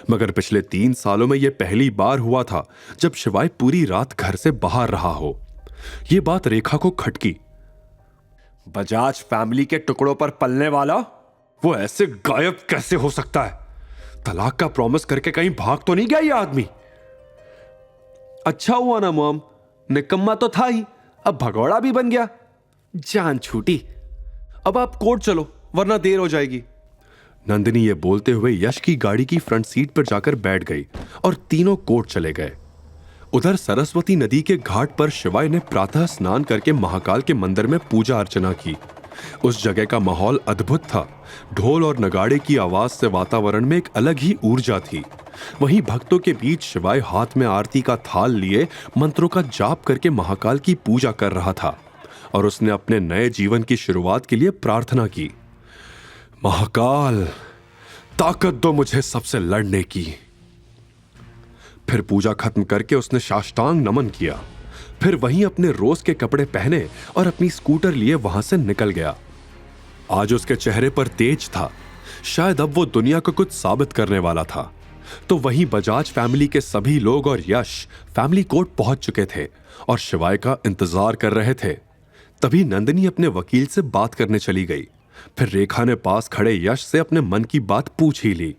मगर पिछले 3 सालों में यह पहली बार हुआ था जब शिवाय पूरी रात घर से बाहर रहा हो। यह बात रेखा को खटकी। बजाज फैमिली के टुकड़ों पर पलने वाला वो ऐसे गायब कैसे हो सकता है? तलाक का प्रॉमिस करके कहीं भाग तो नहीं गया ये आदमी? अच्छा हुआ ना मॉम, निकम्मा तो था ही, अब भगौड़ा भी बन गया। जान छूटी। अब आप कोर्ट चलो वरना देर हो जाएगी। नंदिनी ये बोलते हुए यश की गाड़ी की फ्रंट सीट पर जाकर बैठ गई और तीनों कोर्ट चले गए। उधर सरस्वती नदी के घाट पर शिवाय ने प्रातः स्नान करके महाकाल के मंदिर में पूजा अर्चना की। उस जगह का माहौल अद्भुत था। ढोल और नगाड़े की आवाज से वातावरण में एक अलग ही ऊर्जा थी। वहीं भक्तों के बीच शिवाय हाथ में आरती का थाल लिए मंत्रों का जाप करके महाकाल की पूजा कर रहा था और उसने अपने नए जीवन की शुरुआत के लिए प्रार्थना की। महाकाल, ताकत दो मुझे सबसे लड़ने की। फिर पूजा खत्म करके उसने साष्टांग नमन किया। फिर वहीं अपने रोज के कपड़े पहने और अपनी स्कूटर लिए वहां से निकल गया। आज उसके चेहरे पर तेज था, शायद अब वो दुनिया को कुछ साबित करने वाला था। तो वहीं बजाज फैमिली के सभी लोग और यश फैमिली कोर्ट पहुंच चुके थे और शिवाय का इंतजार कर रहे थे। तभी नंदिनी अपने वकील से बात करने चली गई। फिर रेखा ने पास खड़े यश से अपने मन की बात पूछ ही ली।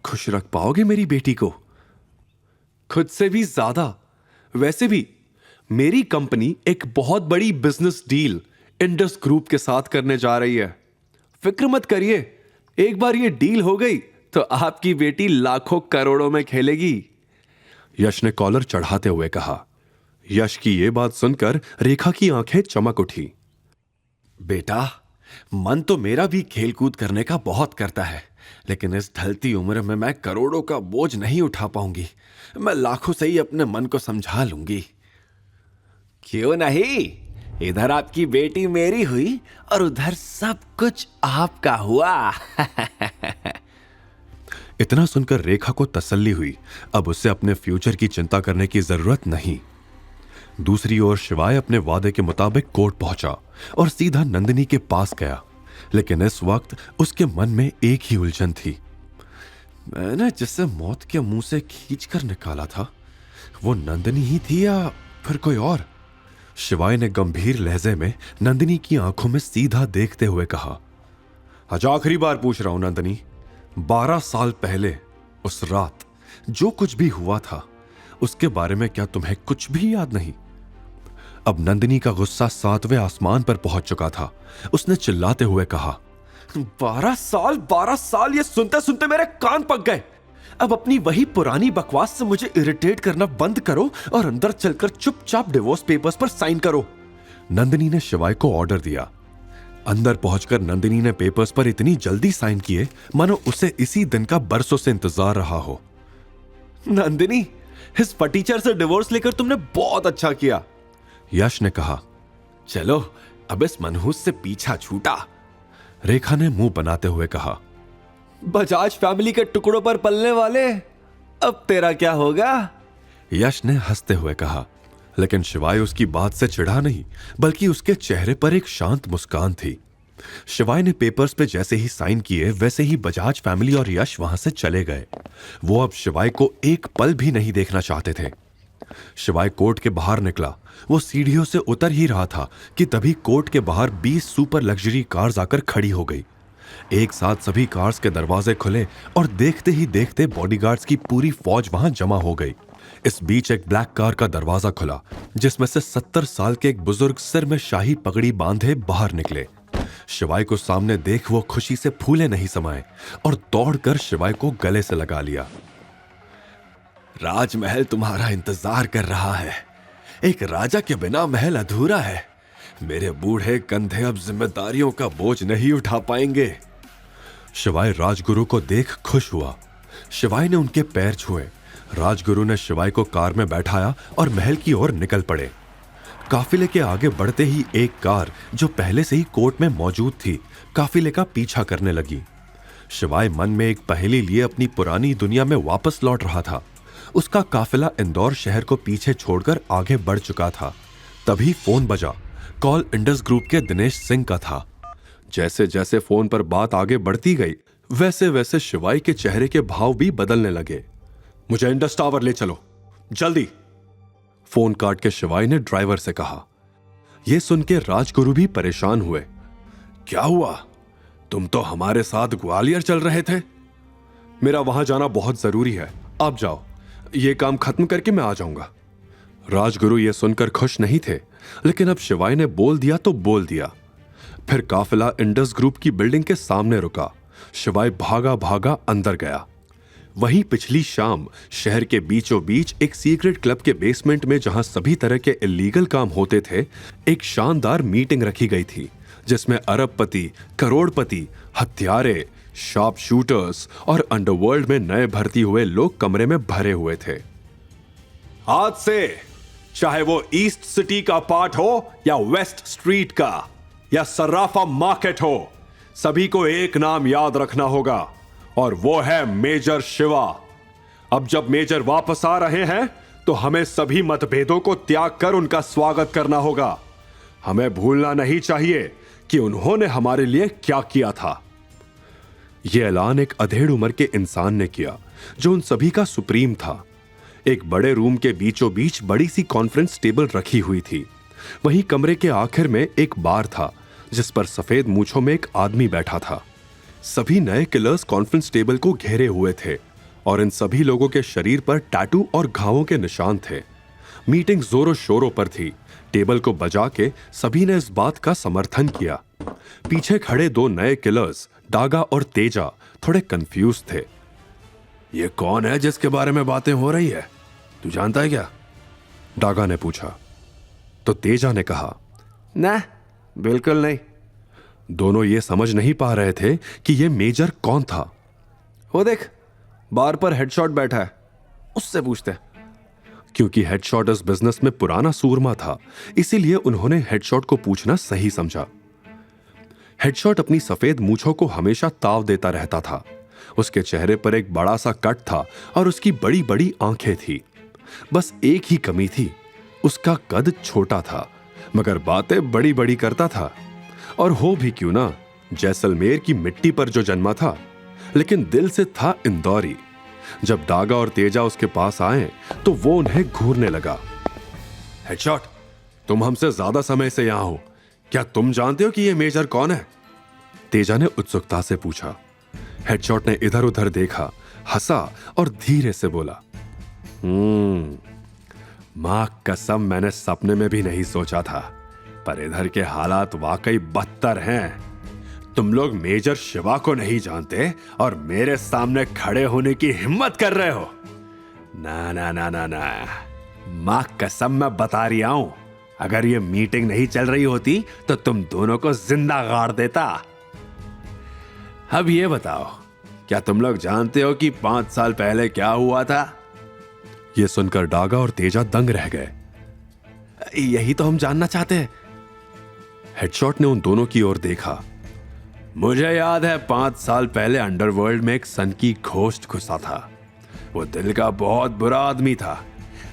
खुश रख पाओगे मेरी बेटी को? खुद से भी ज्यादा। वैसे भी मेरी कंपनी एक बहुत बड़ी बिजनेस डील इंडस ग्रुप के साथ करने जा रही है। फिक्र मत करिए, एक बार ये डील हो गई तो आपकी बेटी लाखों करोड़ों में खेलेगी। यश ने कॉलर चढ़ाते हुए कहा। यश की यह बात सुनकर रेखा की आंखें चमक उठी। बेटा, मन तो मेरा भी खेलकूद करने का बहुत करता है, लेकिन इस ढलती उम्र में मैं करोड़ों का बोझ नहीं उठा पाऊंगी। मैं लाखों से ही अपने मन को समझा लूंगी। क्यों नहीं? इधर आपकी बेटी मेरी हुई और उधर सब कुछ आपका हुआ। इतना सुनकर रेखा को तसल्ली हुई। अब उसे अपने फ्यूचर की चिंता करने की जरूरत नहीं। दूसरी ओर शिवाय अपने वादे के मुताबिक कोर्ट पहुंचा और सीधा नंदिनी के पास गया। लेकिन इस वक्त उसके मन में एक ही उलझन थी। मैंने जिसे मौत के मुंह से खींचकर निकाला था वो नंदिनी ही थी या फिर कोई और? शिवाय ने गंभीर लहजे में नंदिनी की आंखों में सीधा देखते हुए कहा। आज आखिरी बार पूछ रहा हूं नंदिनी, 12 साल पहले उस रात जो कुछ भी हुआ था उसके बारे में क्या तुम्हें कुछ भी याद नहीं? अब नंदिनी का गुस्सा 7वें आसमान पर पहुंच चुका था। उसने चिल्लाते हुए कहा, 12 साल, ये सुनते सुनते मेरे कान पक गए। अब अपनी वही पुरानी बकवास से मुझे इरिटेट करना बंद करो और अंदर चलकर चुपचाप डिवोर्स पेपर्स पर साइन करो। नंदिनी ने शिवाय को ऑर्डर दिया। अंदर पहुंचकर नंदिनी ने पेपर्स पर इतनी जल्दी साइन किए मानो उसे इसी दिन का बरसों से इंतजार रहा हो। नंदिनी, इस फटीचर से डिवोर्स लेकर तुमने बहुत अच्छा किया, यश ने कहा। चलो अब इस मनहूस से पीछा छूटा, रेखा ने मुंह बनाते हुए कहा। बजाज फैमिली के टुकड़ों पर पलने वाले, अब तेरा क्या होगा? यश ने हंसते हुए कहा। लेकिन शिवाय उसकी बात से चिढ़ा नहीं, बल्कि उसके चेहरे पर एक शांत मुस्कान थी। शिवाय ने पेपर्स पे जैसे ही साइन किए वैसे ही बजाज फैमिली और यश वहां से चले गए। वो अब शिवाय को एक पल भी नहीं देखना चाहते थे। शिवाय कोर्ट के बाहर निकला। वो सीढ़ियों से उतर ही रहा था कि तभी कोर्ट के बाहर 20 सुपर लग्जरी कार्स आकर खड़ी हो गई। एक साथ सभी कार्स के दरवाजे खुले और देखते ही देखते बॉडीगार्ड्स की पूरी फौज वहां जमा हो गई। इस बीच एक ब्लैक कार का दरवाजा खुला, जिसमें से 70 साल के एक बुजुर्ग सिर में शाही पगड़ी बांधे बाहर निकले। शिवाय को सामने देख वो खुशी से फूले नहीं समाये और दौड़कर शिवाय को गले से लगा लिया। राजमहल तुम्हारा इंतजार कर रहा है। एक राजा के बिना महल अधूरा है। मेरे बूढ़े कंधे अब जिम्मेदारियों का बोझ नहीं उठा पाएंगे। शिवाय राजगुरु को देख खुश हुआ। शिवाय ने उनके पैर छुए। राजगुरु ने शिवाय को कार में बैठाया और महल की ओर निकल पड़े। काफिले के आगे बढ़ते ही एक कार जो पहले से ही कोर्ट में मौजूद थी, काफिले का पीछा करने लगी। शिवाय मन में एक पहेली लिए अपनी पुरानी दुनिया में वापस लौट रहा था। उसका काफिला इंदौर शहर को पीछे छोड़कर आगे बढ़ चुका था। तभी फोन बजा। कॉल इंडस ग्रुप के दिनेश सिंह का था। जैसे जैसे फोन पर बात आगे बढ़ती गई, वैसे वैसे शिवाय के चेहरे के भाव भी बदलने लगे। मुझे इंडस टावर ले चलो, जल्दी। फोन काट के शिवाय ने ड्राइवर से कहा। यह सुन के राजगुरु भी परेशान हुए। क्या हुआ? तुम तो हमारे साथ ग्वालियर चल रहे थे। मेरा वहां जाना बहुत जरूरी है, आप जाओ। ये काम खत्म करके मैं आ जाऊंगा। राजगुरु ये सुनकर खुश नहीं थे, लेकिन अब शिवाय ने बोल दिया तो बोल दिया। फिर काफिला इंडस ग्रुप की बिल्डिंग के सामने रुका। शिवाय भागा भागा अंदर गया। वहीं पिछली शाम शहर के बीचों बीच एक सीक्रेट क्लब के बेसमेंट में, जहां सभी तरह के इलीगल काम होते थे, एक शानदार मीटिंग रखी गई थी, जिसमें अरबपति, करोड़पति, हत्यारे, शार्प शूटर्स और अंडरवर्ल्ड में नए भर्ती हुए लोग कमरे में भरे हुए थे। आज से चाहे वो ईस्ट सिटी का पार्ट हो या वेस्ट स्ट्रीट का या सर्राफा मार्केट हो, सभी को एक नाम याद रखना होगा, और वो है मेजर शिवा। अब जब मेजर वापस आ रहे हैं तो हमें सभी मतभेदों को त्याग कर उनका स्वागत करना होगा। हमें भूलना नहीं चाहिए कि उन्होंने हमारे लिए क्या किया था। यह ऐलान एक अधेड़ उम्र के इंसान ने किया, जो उन सभी का सुप्रीम था। एक बड़े रूम के बीचों बीच बड़ी सी कॉन्फ्रेंस टेबल रखी हुई थी। वहीं कमरे के आखिर में एक बार था, जिस पर सफेद मूंछों में एक आदमी बैठा था। सभी नए किलर्स कॉन्फ्रेंस टेबल को घेरे हुए थे और इन सभी लोगों के शरीर पर टैटू और घावों के निशान थे। मीटिंग जोरों शोरों पर थी। टेबल को बजा के सभी ने इस बात का समर्थन किया। पीछे खड़े दो नए किलर्स, डागा और तेजा, थोड़े कंफ्यूज थे। ये कौन है जिसके बारे में बातें हो रही है? तू जानता है क्या? डागा ने पूछा। तो तेजा ने कहा, ना, बिल्कुल नहीं। दोनों ये समझ नहीं पा रहे थे कि ये मेजर कौन था। वो देख, बार पर हेडशॉट बैठा है, उससे पूछते। क्योंकि हेडशॉट इस बिजनेस में पुराना सूरमा था, इसीलिए उन्होंने हेडशॉट को पूछना सही समझा। हेडशॉट अपनी सफेद मूंछों को हमेशा ताव देता रहता था। उसके चेहरे पर एक बड़ा सा कट था और उसकी बड़ी बड़ी आंखें थी। बस एक ही कमी थी, उसका कद छोटा था, मगर बातें बड़ी बड़ी करता था। और हो भी क्यों ना, जैसलमेर की मिट्टी पर जो जन्मा था, लेकिन दिल से था इंदौरी। जब डागा और तेजा उसके पास आए तो वो उन्हें घूरने लगा। हेडशॉट, तुम हमसे ज्यादा समय से यहां हो, क्या तुम जानते हो कि ये मेजर कौन है? तेजा ने उत्सुकता से पूछा। हेडशॉट ने इधर उधर देखा, हंसा और धीरे से बोला, मां कसम, मैंने सपने में भी नहीं सोचा था, पर इधर के हालात वाकई बदतर हैं। तुम लोग मेजर शिवा को नहीं जानते और मेरे सामने खड़े होने की हिम्मत कर रहे हो? ना ना ना ना ना, मां कसम मैं बता रहा हूं, अगर ये मीटिंग नहीं चल रही होती तो तुम दोनों को जिंदा गाड़ देता। अब ये बताओ, क्या तुम लोग जानते हो कि 5 साल पहले क्या हुआ था? ये सुनकर डागा और तेजा दंग रह गए। यही तो हम जानना चाहते हैं। हेडशॉट ने उन दोनों की ओर देखा। मुझे याद है 5 साल पहले अंडरवर्ल्ड में एक सन की घोस्ट घुसा था। वो दिल का बहुत बुरा आदमी था,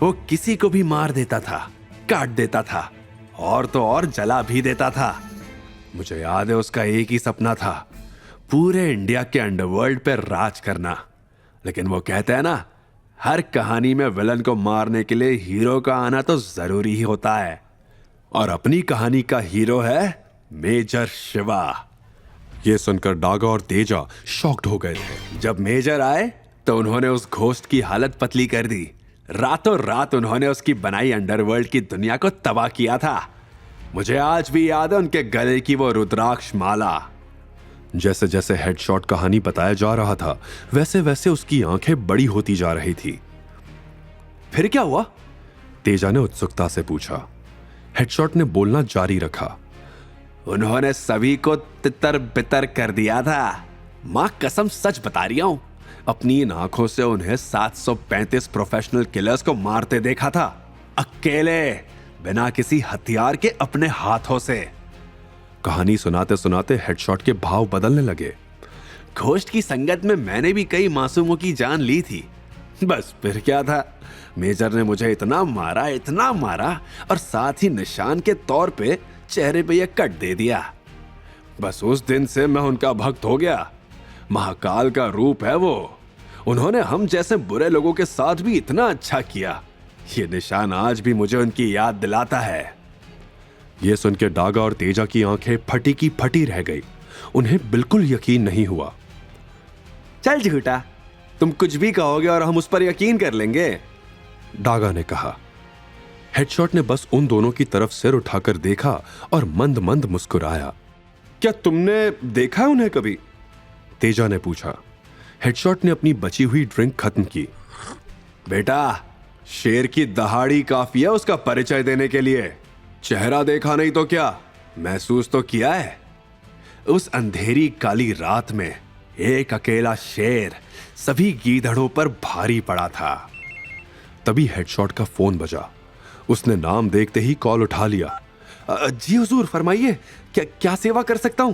वो किसी को भी मार देता था। काट देता था और तो और जला भी देता था। मुझे याद है उसका एक ही सपना था, पूरे इंडिया के अंडरवर्ल्ड पे राज करना। लेकिन वो कहते हैं ना, हर कहानी में विलन को मारने के लिए हीरो का आना तो जरूरी ही होता है। और अपनी कहानी का हीरो है मेजर शिवा। ये सुनकर डागा और तेजा शॉक्ड हो गए थे। जब मेजर आए तो उन्होंने उस घोस्ट की हालत पतली कर दी। रातों रात उन्होंने उसकी बनाई अंडरवर्ल्ड की दुनिया को तबाह किया था। मुझे आज भी याद है उनके गले की वो रुद्राक्ष माला। जैसे जैसे हेडशॉट कहानी बताया जा रहा था, वैसे वैसे उसकी आंखें बड़ी होती जा रही थी। फिर क्या हुआ? तेजा ने उत्सुकता से पूछा। हेडशॉट ने बोलना जारी रखा। उन्होंने सभी को तितर बितर कर दिया था। मां कसम सच बता रही हूं, अपनी इन आंखों से उन्हें 735 प्रोफेशनल किलर्स को मारते देखा था, अकेले, बिना किसी हथियार के, अपने हाथों से। कहानी सुनाते सुनाते हेडशॉट के भाव बदलने लगे। घोस्ट की संगत में मैंने भी कई मासूमों की जान ली थी। बस फिर क्या था, मेजर ने मुझे इतना मारा और साथ ही निशान के तौर पे चेहरे पे यह कट दे दिया। बस उस दिन से मैं उनका भक्त हो गया। महाकाल का रूप है वो। उन्होंने हम जैसे बुरे लोगों के साथ भी इतना अच्छा किया। ये निशान आज भी मुझे उनकी याद दिलाता है। ये सुन के डागा और तेजा की आंखें फटी की फटी रह गई। उन्हें बिल्कुल यकीन नहीं हुआ। चल झूठा, तुम कुछ भी कहोगे और हम उस पर यकीन कर लेंगे, डागा ने कहा। हेडशॉट ने बस उन दोनों की तरफ सिर उठाकर देखा और मंद मंद मुस्कुराया। क्या तुमने देखा है उन्हें कभी? तेजा ने पूछा। हेडशॉट ने अपनी बची हुई ड्रिंक खत्म की। बेटा, शेर की दहाड़ी काफी है उसका परिचय देने के लिए। चेहरा देखा नहीं तो क्या, महसूस तो किया है। उस अंधेरी काली रात में एक अकेला शेर सभी गीदड़ों पर भारी पड़ा था। तभी हेडशॉट का फोन बजा। उसने नाम देखते ही कॉल उठा लिया। जी हुजूर, फरमाइए, क्या सेवा कर सकता हूं?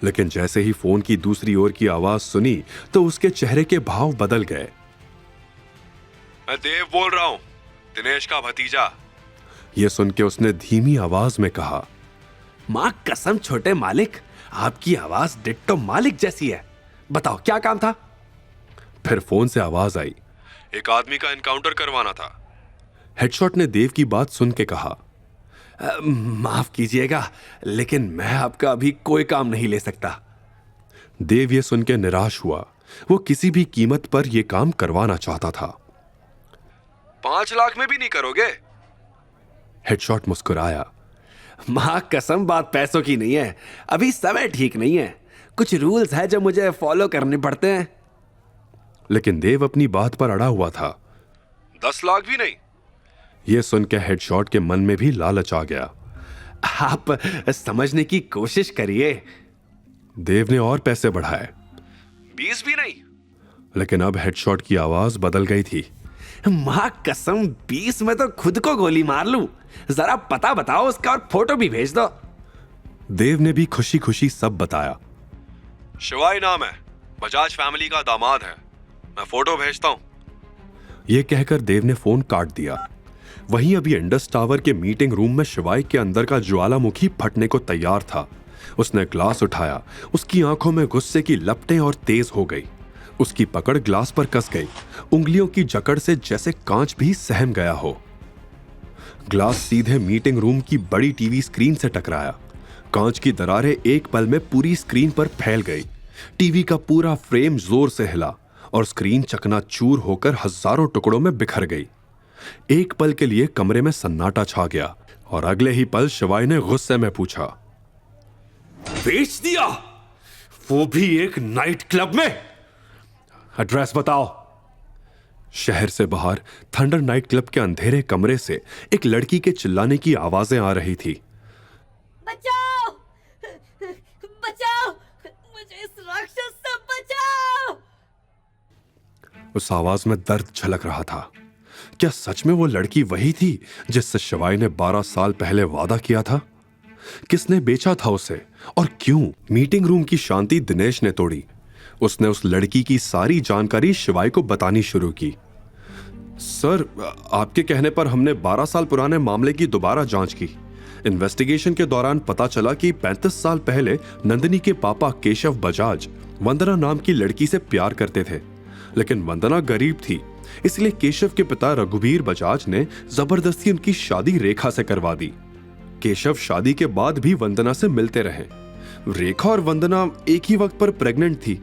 लेकिन जैसे ही फोन की दूसरी ओर की आवाज सुनी तो उसके चेहरे के भाव बदल गए। मैं देव बोल रहा हूं, दिनेश का भतीजा। यह सुन के उसने धीमी आवाज में कहा। मां कसम छोटे मालिक, आपकी आवाज डिट्टो मालिक जैसी है। बताओ क्या काम था? फिर फोन से आवाज आई, एक आदमी का एनकाउंटर करवाना था। हेडशॉट ने देव की बात सुन के कहा, माफ कीजिएगा, लेकिन मैं आपका अभी कोई काम नहीं ले सकता। देव ये सुन के निराश हुआ। वो किसी भी कीमत पर यह काम करवाना चाहता था। 5 लाख में भी नहीं करोगे? हेडशॉट मुस्कुराया। मां कसम, बात पैसों की नहीं है, अभी समय ठीक नहीं है। कुछ रूल्स है जो मुझे फॉलो करने पड़ते हैं। लेकिन देव अपनी बात पर अड़ा हुआ था। 10 लाख भी नहीं? यह सुनकर हेडशॉट के मन में भी लालच आ गया। आप समझने की कोशिश करिए। देव ने और पैसे बढ़ाए। 20 भी नहीं? लेकिन अब हेडशॉट की आवाज बदल गई थी। मां कसम, 20 में तो खुद को गोली मार लूं। जरा पता बताओ उसका और फोटो भी भेज दो। देव ने भी खुशी खुशी सब बताया। शिवाई नाम है, बजाज फैमिली का दामाद है, मैं फोटो भेजता हूं। यह कहकर देव ने फोन काट दिया। वहीं अभी इंडस टावर के मीटिंग रूम में शिवाई के अंदर का ज्वालामुखी फटने को तैयार था। उसने ग्लास उठाया। उसकी आंखों में गुस्से की लपटें और तेज हो गई। उसकी पकड़ ग्लास पर कस गई। उंगलियों की जकड़ से जैसे कांच भी सहम गया हो। ग्लास सीधे मीटिंग रूम की बड़ी टीवी स्क्रीन से टकराया। कांच की दरारें एक पल में पूरी स्क्रीन पर फैल गई। टीवी का पूरा फ्रेम जोर से हिला और स्क्रीन चकनाचूर होकर हजारों टुकड़ों में बिखर गई। एक पल के लिए कमरे में सन्नाटा छा गया और अगले ही पल शिवाई ने गुस्से में पूछा, बेच दिया? वो भी एक नाइट क्लब में? एड्रेस बताओ। शहर से बाहर थंडर नाइट क्लब के अंधेरे कमरे से एक लड़की के चिल्लाने की आवाजें आ रही थी। बचाओ! बचाओ! मुझे इस राक्षस से बचाओ! उस आवाज में दर्द झलक रहा था। क्या सच में वो लड़की वही थी जिससे शिवाई ने 12 साल पहले वादा किया था? किसने बेचा था उसे और क्यों? मीटिंग रूम की शांति दिनेश ने तोड़ी। उसने उस लड़की की सारी जानकारी शिवाई को बतानी शुरू की। सर, आपके कहने पर हमने 12 साल पुराने मामले की दोबारा जांच की। इन्वेस्टिगेशन के दौरान पता चला कि 35 साल पहले नंदिनी के पापा केशव बजाज वंदना नाम की लड़की से प्यार करते थे, लेकिन वंदना गरीब थी, इसलिए केशव के पिता रघुवीर बजाज ने जबरदस्ती उनकी शादी रेखा से करवा दी। केशव शादी के बाद भी वंदना से मिलते रहे। रेखा और वंदना एक ही वक्त पर प्रेग्नेंट थी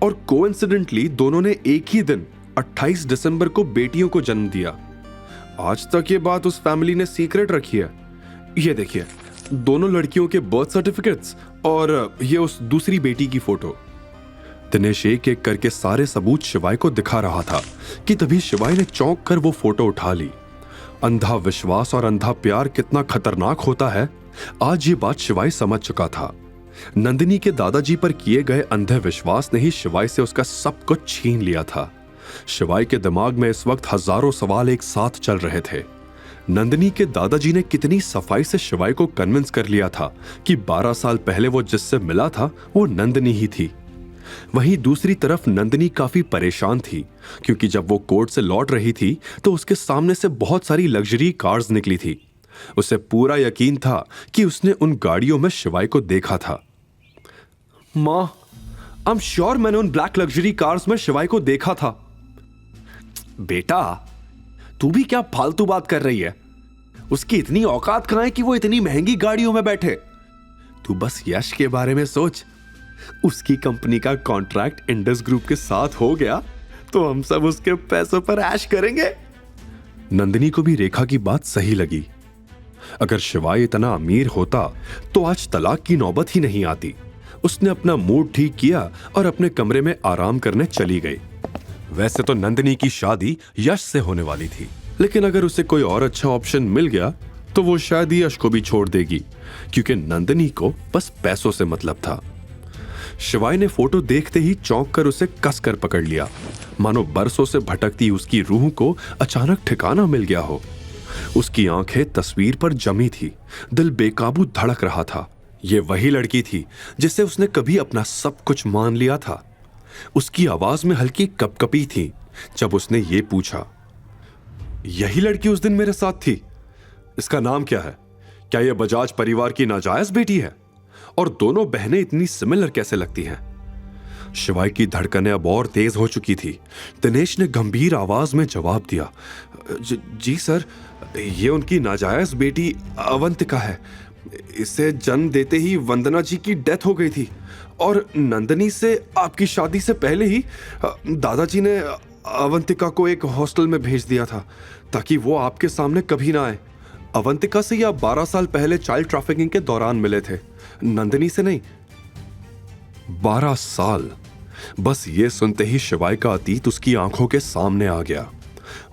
और कोइंसिडेंटली दोनों ने एक ही दिन 28 दिसंबर को बेटियों को जन्म दिया। आज तक ये बात उस फैमिली ने सीक्रेट रखी है। ये देखिए, दोनों लड़कियों के बर्थ सर्टिफिकेट्स और ये उस दूसरी बेटी की फोटो। दिनेश एक एक करके सारे सबूत शिवाय को दिखा रहा था कि तभी शिवाय ने चौंक कर वो फोटो उठा ली। अंधा विश्वास और अंधा प्यार कितना खतरनाक होता है, आज ये बात शिवाय समझ चुका था। नंदिनी के दादाजी पर किए गए अंधे विश्वास ने ही शिवाय से उसका सब कुछ छीन लिया था। शिवाय के दिमाग में इस वक्त हजारों सवाल एक साथ चल रहे थे। नंदिनी के दादाजी ने कितनी सफाई से शिवाय को कन्विंस कर लिया था कि 12 साल पहले वो जिससे मिला था वो नंदिनी ही थी। वहीं दूसरी तरफ नंदिनी काफी परेशान थी, क्योंकि जब वो कोर्ट से लौट रही थी तो उसके सामने से बहुत सारी लग्जरी कार्स निकली थी। उसे पूरा यकीन था कि उसने उन गाड़ियों में शिवाय को देखा था। मां, आई एम श्योर मैंने उन ब्लैक लग्जरी कार्स में शिवाय को देखा था। बेटा, तू भी क्या फालतू बात कर रही है? उसकी इतनी औकात कहां है कि वो इतनी महंगी गाड़ियों में बैठे? तू बस यश के बारे में सोच। उसकी कंपनी का कॉन्ट्रैक्ट इंडस ग्रुप के साथ हो गया तो हम सब उसके पैसों पर ऐश करेंगे। नंदिनी को भी रेखा की बात सही लगी। अगर शिवाय इतना अमीर होता तो आज तलाक की नौबत ही नहीं आती। उसने अपना मूड ठीक किया और अपने कमरे में आराम करने चली गई। वैसे तो नंदिनी की शादी यश से होने वाली थी, लेकिन अगर उसे कोई और अच्छा ऑप्शन मिल गया तो वो शायद यश को भी छोड़ देगी, क्योंकि नंदिनी को बस पैसों से मतलब था। शिवाय ने फोटो देखते ही चौंक कर उसे कसकर पकड़ लिया, मानो बरसों से भटकती उसकी रूह को अचानक ठिकाना मिल गया हो। उसकी आंखें तस्वीर पर जमी थी, दिल बेकाबू धड़क रहा था। ये वही लड़की थी जिसे उसने कभी अपना सब कुछ मान लिया था। उसकी आवाज में हल्की कपकपी थी जब उसने ये पूछा, यही लड़की उस दिन मेरे साथ थी? इसका नाम क्या है? क्या यह बजाज परिवार की नाजायज बेटी है? और दोनों बहनें इतनी सिमिलर कैसे लगती हैं? शिवाय की धड़कनें अब और तेज हो चुकी थी। दिनेश ने गंभीर आवाज में जवाब दिया, जी सर, ये उनकी नाजायज बेटी अवंतिका है। इसे जन्म देते ही वंदना जी की डेथ हो गई थी और नंदिनी से आपकी शादी से पहले ही दादाजी ने अवंतिका को एक हॉस्टल में भेज दिया था ताकि वो आपके सामने कभी ना आए। अवंतिका से आप 12 साल पहले चाइल्ड ट्रैफिकिंग के दौरान मिले थे, नंदिनी से नहीं। 12 साल! बस ये सुनते ही शिवाय का अतीत उसकी आंखों के सामने आ गया।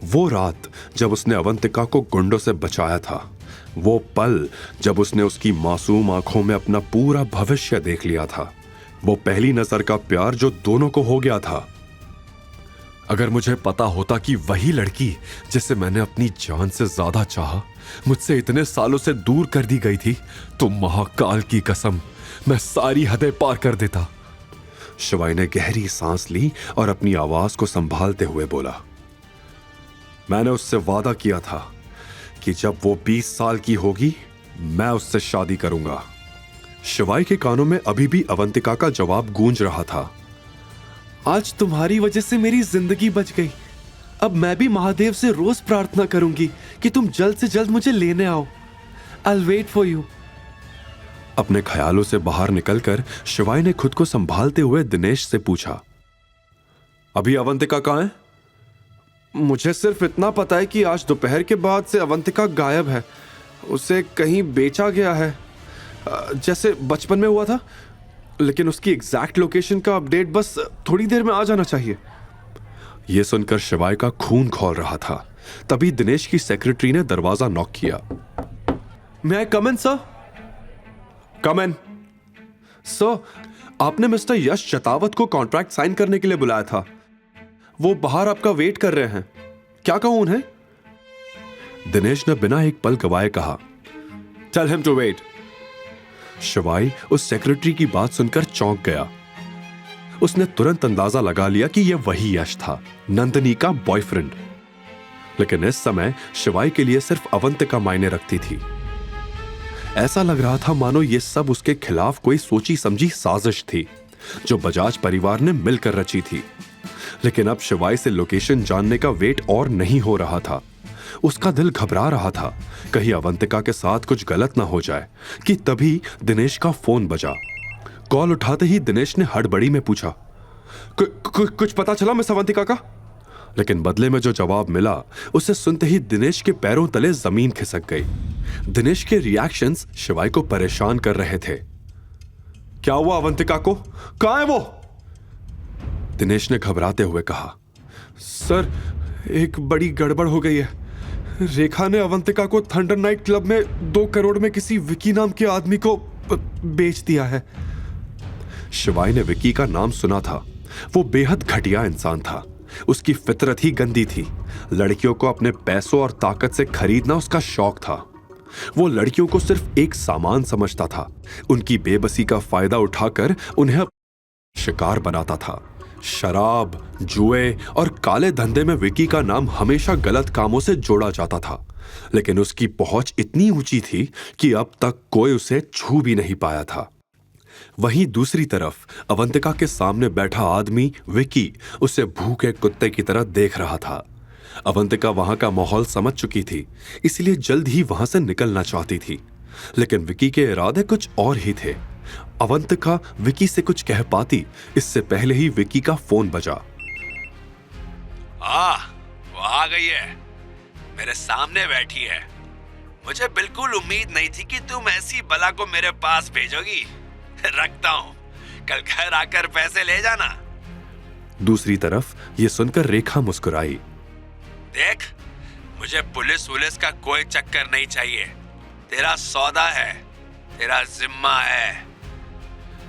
वो रात जब उसने अवंतिका को गुंडों से बचाया था, वो पल जब उसने उसकी मासूम आंखों में अपना पूरा भविष्य देख लिया था, वो पहली नजर का प्यार जो दोनों को हो गया था। अगर मुझे पता होता कि वही लड़की जिसे मैंने अपनी जान से ज्यादा चाहा मुझसे इतने सालों से दूर कर दी गई थी, तो महाकाल की कसम मैं सारी हदें पार कर देता। शिवाय ने गहरी सांस ली और अपनी आवाज को संभालते हुए बोला, मैंने उससे वादा किया था कि जब वो 20 साल की होगी मैं उससे शादी करूंगा। शिवाय के कानों में अभी भी अवंतिका का जवाब गूंज रहा था, आज तुम्हारी वजह से मेरी जिंदगी बच गई। अब मैं भी महादेव से रोज प्रार्थना करूंगी कि तुम जल्द से जल्द मुझे लेने आओ। I'll wait for you। अपने ख्यालों से बाहर निकलकर शिवाय ने खुद को संभालते हुए दिनेश से पूछा, अभी अवंतिका कहां है? मुझे सिर्फ इतना पता है कि आज दोपहर के बाद से अवंतिका गायब है। उसे कहीं बेचा गया है, जैसे बचपन में हुआ था, लेकिन उसकी एग्जैक्ट लोकेशन का अपडेट बस थोड़ी देर में आ जाना चाहिए। यह सुनकर शिवाय का खून खौल रहा था। तभी दिनेश की सेक्रेटरी ने दरवाजा नॉक किया। May I come in, sir? Come in। Sir, आपने मिस्टर यश चतावत को कॉन्ट्रैक्ट साइन करने के लिए बुलाया था। वो बाहर आपका वेट कर रहे हैं। क्या कहूं उन्हें? दिनेश ने बिना एक पल गवाए कहा, Tell him to wait। शिवाय उस सेक्रेटरी की बात सुनकर चौंक गया। उसने तुरंत अंदाजा लगा लिया कि यह वही यश था, नंदिनी का बॉयफ्रेंड। लेकिन इस समय शिवाय के लिए सिर्फ अवंतिका मायने रखती थी। ऐसा लग रहा था मानो ये सब उसके खिलाफ कोई सोची समझी साजिश थी जो बजाज परिवार ने मिलकर रची थी। लेकिन अब शिवाय से लोकेशन जानने का वेट और नहीं हो रहा था। उसका दिल घबरा रहा था कहीं अवंतिका के साथ कुछ गलत ना हो जाए कि तभी दिनेश का फोन बजा। कॉल उठाते ही दिनेश ने हड़बड़ी में पूछा, कुछ पता चला मिस अवंतिका का? लेकिन बदले में जो जवाब मिला उसे सुनते ही दिनेश के पैरों तले जमीन खिसक गई। दिनेश के रिएक्शंस शिवाय को परेशान कर रहे थे। क्या हुआ अवंतिका को? कहां है वो? दिनेश ने घबराते हुए कहा, सर एक बड़ी गड़बड़ हो गई है। रेखा ने अवंतिका को थंडर नाइट क्लब में 2 करोड़ में किसी विकी नाम के आदमी को बेच दिया है। शिवाय ने विकी का नाम सुना था। वो बेहद घटिया इंसान था। उसकी फितरत ही गंदी थी। लड़कियों को अपने पैसों और ताकत से खरीदना उसका शौक था। वो लड़कियों को सिर्फ एक सामान समझता था। उनकी बेबसी का फायदा उठाकर उन्हें शिकार बनाता था। शराब, जुए और काले धंधे में विकी का नाम हमेशा गलत कामों से जोड़ा जाता था। लेकिन उसकी पहुंच इतनी ऊंची थी कि अब तक कोई उसे छू भी नहीं पाया था। वहीं दूसरी तरफ अवंतिका के सामने बैठा आदमी विकी उसे भूखे कुत्ते की तरह देख रहा था। अवंतिका वहां का माहौल समझ चुकी थी, इसलिए जल्द ही वहां से निकलना चाहती थी। लेकिन विकी के इरादे कुछ और ही थे। अवंतिका विकी से कुछ कह पाती इससे पहले ही विकी का फोन बजा। वो आ गई है, मेरे सामने बैठी है। मुझे बिल्कुल उम्मीद नहीं थी कि तुम ऐसी बला को मेरे पास भेजोगी। रखता हूं, कल घर आकर पैसे ले जाना। दूसरी तरफ ये सुनकर रेखा मुस्कुराई। देख, मुझे पुलिस वुलिस का कोई चक्कर नहीं चाहिए। तेरा सौदा है, तेरा जिम्मा है।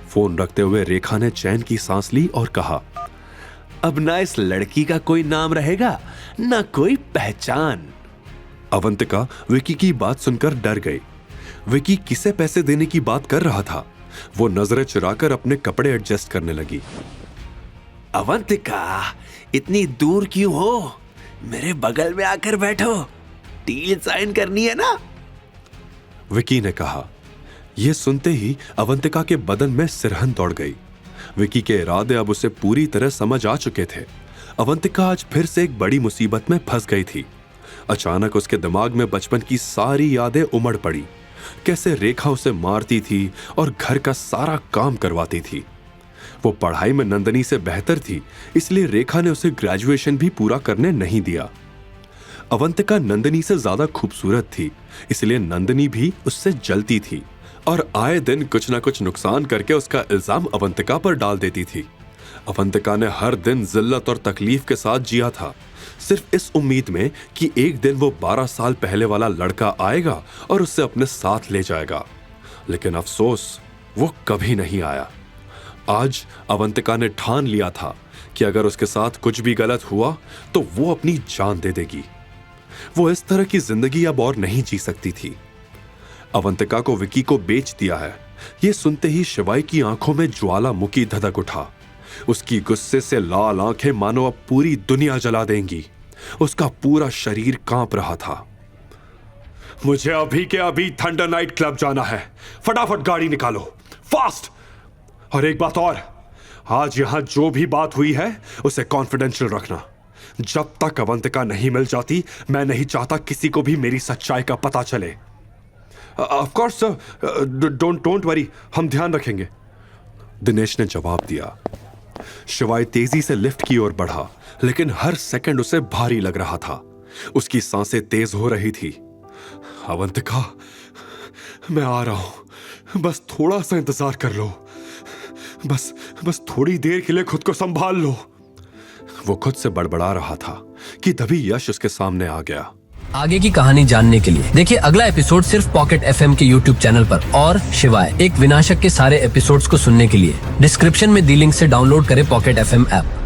फोन रखते हुए रेखा ने चैन की सांस ली और कहा, अब ना इस लड़की का कोई नाम रहेगा, ना कोई पहचान। अवंतिका विकी की बात सुनकर डर गई। विकी किसे पैसे देने की बात कर रहा था? वो नजरें चुराकर अपने कपड़े एडजस्ट करने लगी। अवंतिका, इतनी दूर क्यों हो? मेरे बगल में आकर बैठो, डील साइन करनी है ना? विकी ने कहा। यह सुनते ही अवंतिका के बदन में सिरहन दौड़ गई। विकी के इरादे अब उसे पूरी तरह समझ आ चुके थे। अवंतिका आज फिर से एक बड़ी मुसीबत में फंस गई थी। अचानक उसके दिमाग में बचपन की सारी यादें उमड़ पड़ी। कैसे रेखा उसे मारती थी और घर का सारा काम करवाती थी। वो पढ़ाई में नंदनी से बेहतर थी, इसलिए रेखा ने उसे ग्रेजुएशन भी पूरा करने नहीं दिया। अवंतिका नंदनी से ज्यादा खूबसूरत थी, इसलिए नंदनी भी उससे जलती थी और आए दिन कुछ ना कुछ नुकसान करके उसका इल्जाम अवंतिका पर डाल देती थी। अवंतिका ने हर दिन जिल्लत और तकलीफ के साथ जिया था, सिर्फ इस उम्मीद में कि एक दिन वो 12 साल पहले वाला लड़का आएगा और उसे अपने साथ ले जाएगा। लेकिन अफसोस, वो कभी नहीं आया। आज अवंतिका ने ठान लिया था कि अगर उसके साथ कुछ भी गलत हुआ तो वो अपनी जान दे देगी। वो इस तरह की जिंदगी अब और नहीं जी सकती थी। अवंतिका को विकी को बेच दिया है, ये सुनते ही शिवाय की आंखों में ज्वालामुखी धधक उठा। उसकी गुस्से से लाल आंखें मानो अब पूरी दुनिया जला देंगी। उसका पूरा शरीर कांप रहा था। मुझे अभी के अभी थंडर नाइट क्लब जाना है, फटाफट गाड़ी निकालो, फास्ट। और एक बात और, आज यहां जो भी बात हुई है उसे कॉन्फिडेंशियल रखना। जब तक अवंतिका नहीं मिल जाती, मैं नहीं चाहता किसी को भी मेरी सच्चाई का पता चले। Of course sir, don't worry, हम ध्यान रखेंगे, दिनेश ने जवाब दिया। शिवाय तेजी से लिफ्ट की ओर बढ़ा, लेकिन हर सेकंड उसे भारी लग रहा था। उसकी सांसें तेज हो रही थी। अवंतिका, मैं आ रहा हूं, बस थोड़ा सा इंतजार कर लो, बस थोड़ी देर के लिए खुद को संभाल लो। वो खुद से बड़बड़ा रहा था कि तभी यश उसके सामने आ गया। आगे की कहानी जानने के लिए देखिए अगला एपिसोड सिर्फ पॉकेट एफएम के यूट्यूब चैनल पर। और शिवाय एक विनाशक के सारे एपिसोड्स को सुनने के लिए डिस्क्रिप्शन में दी लिंक से डाउनलोड करें पॉकेट एफएम ऐप।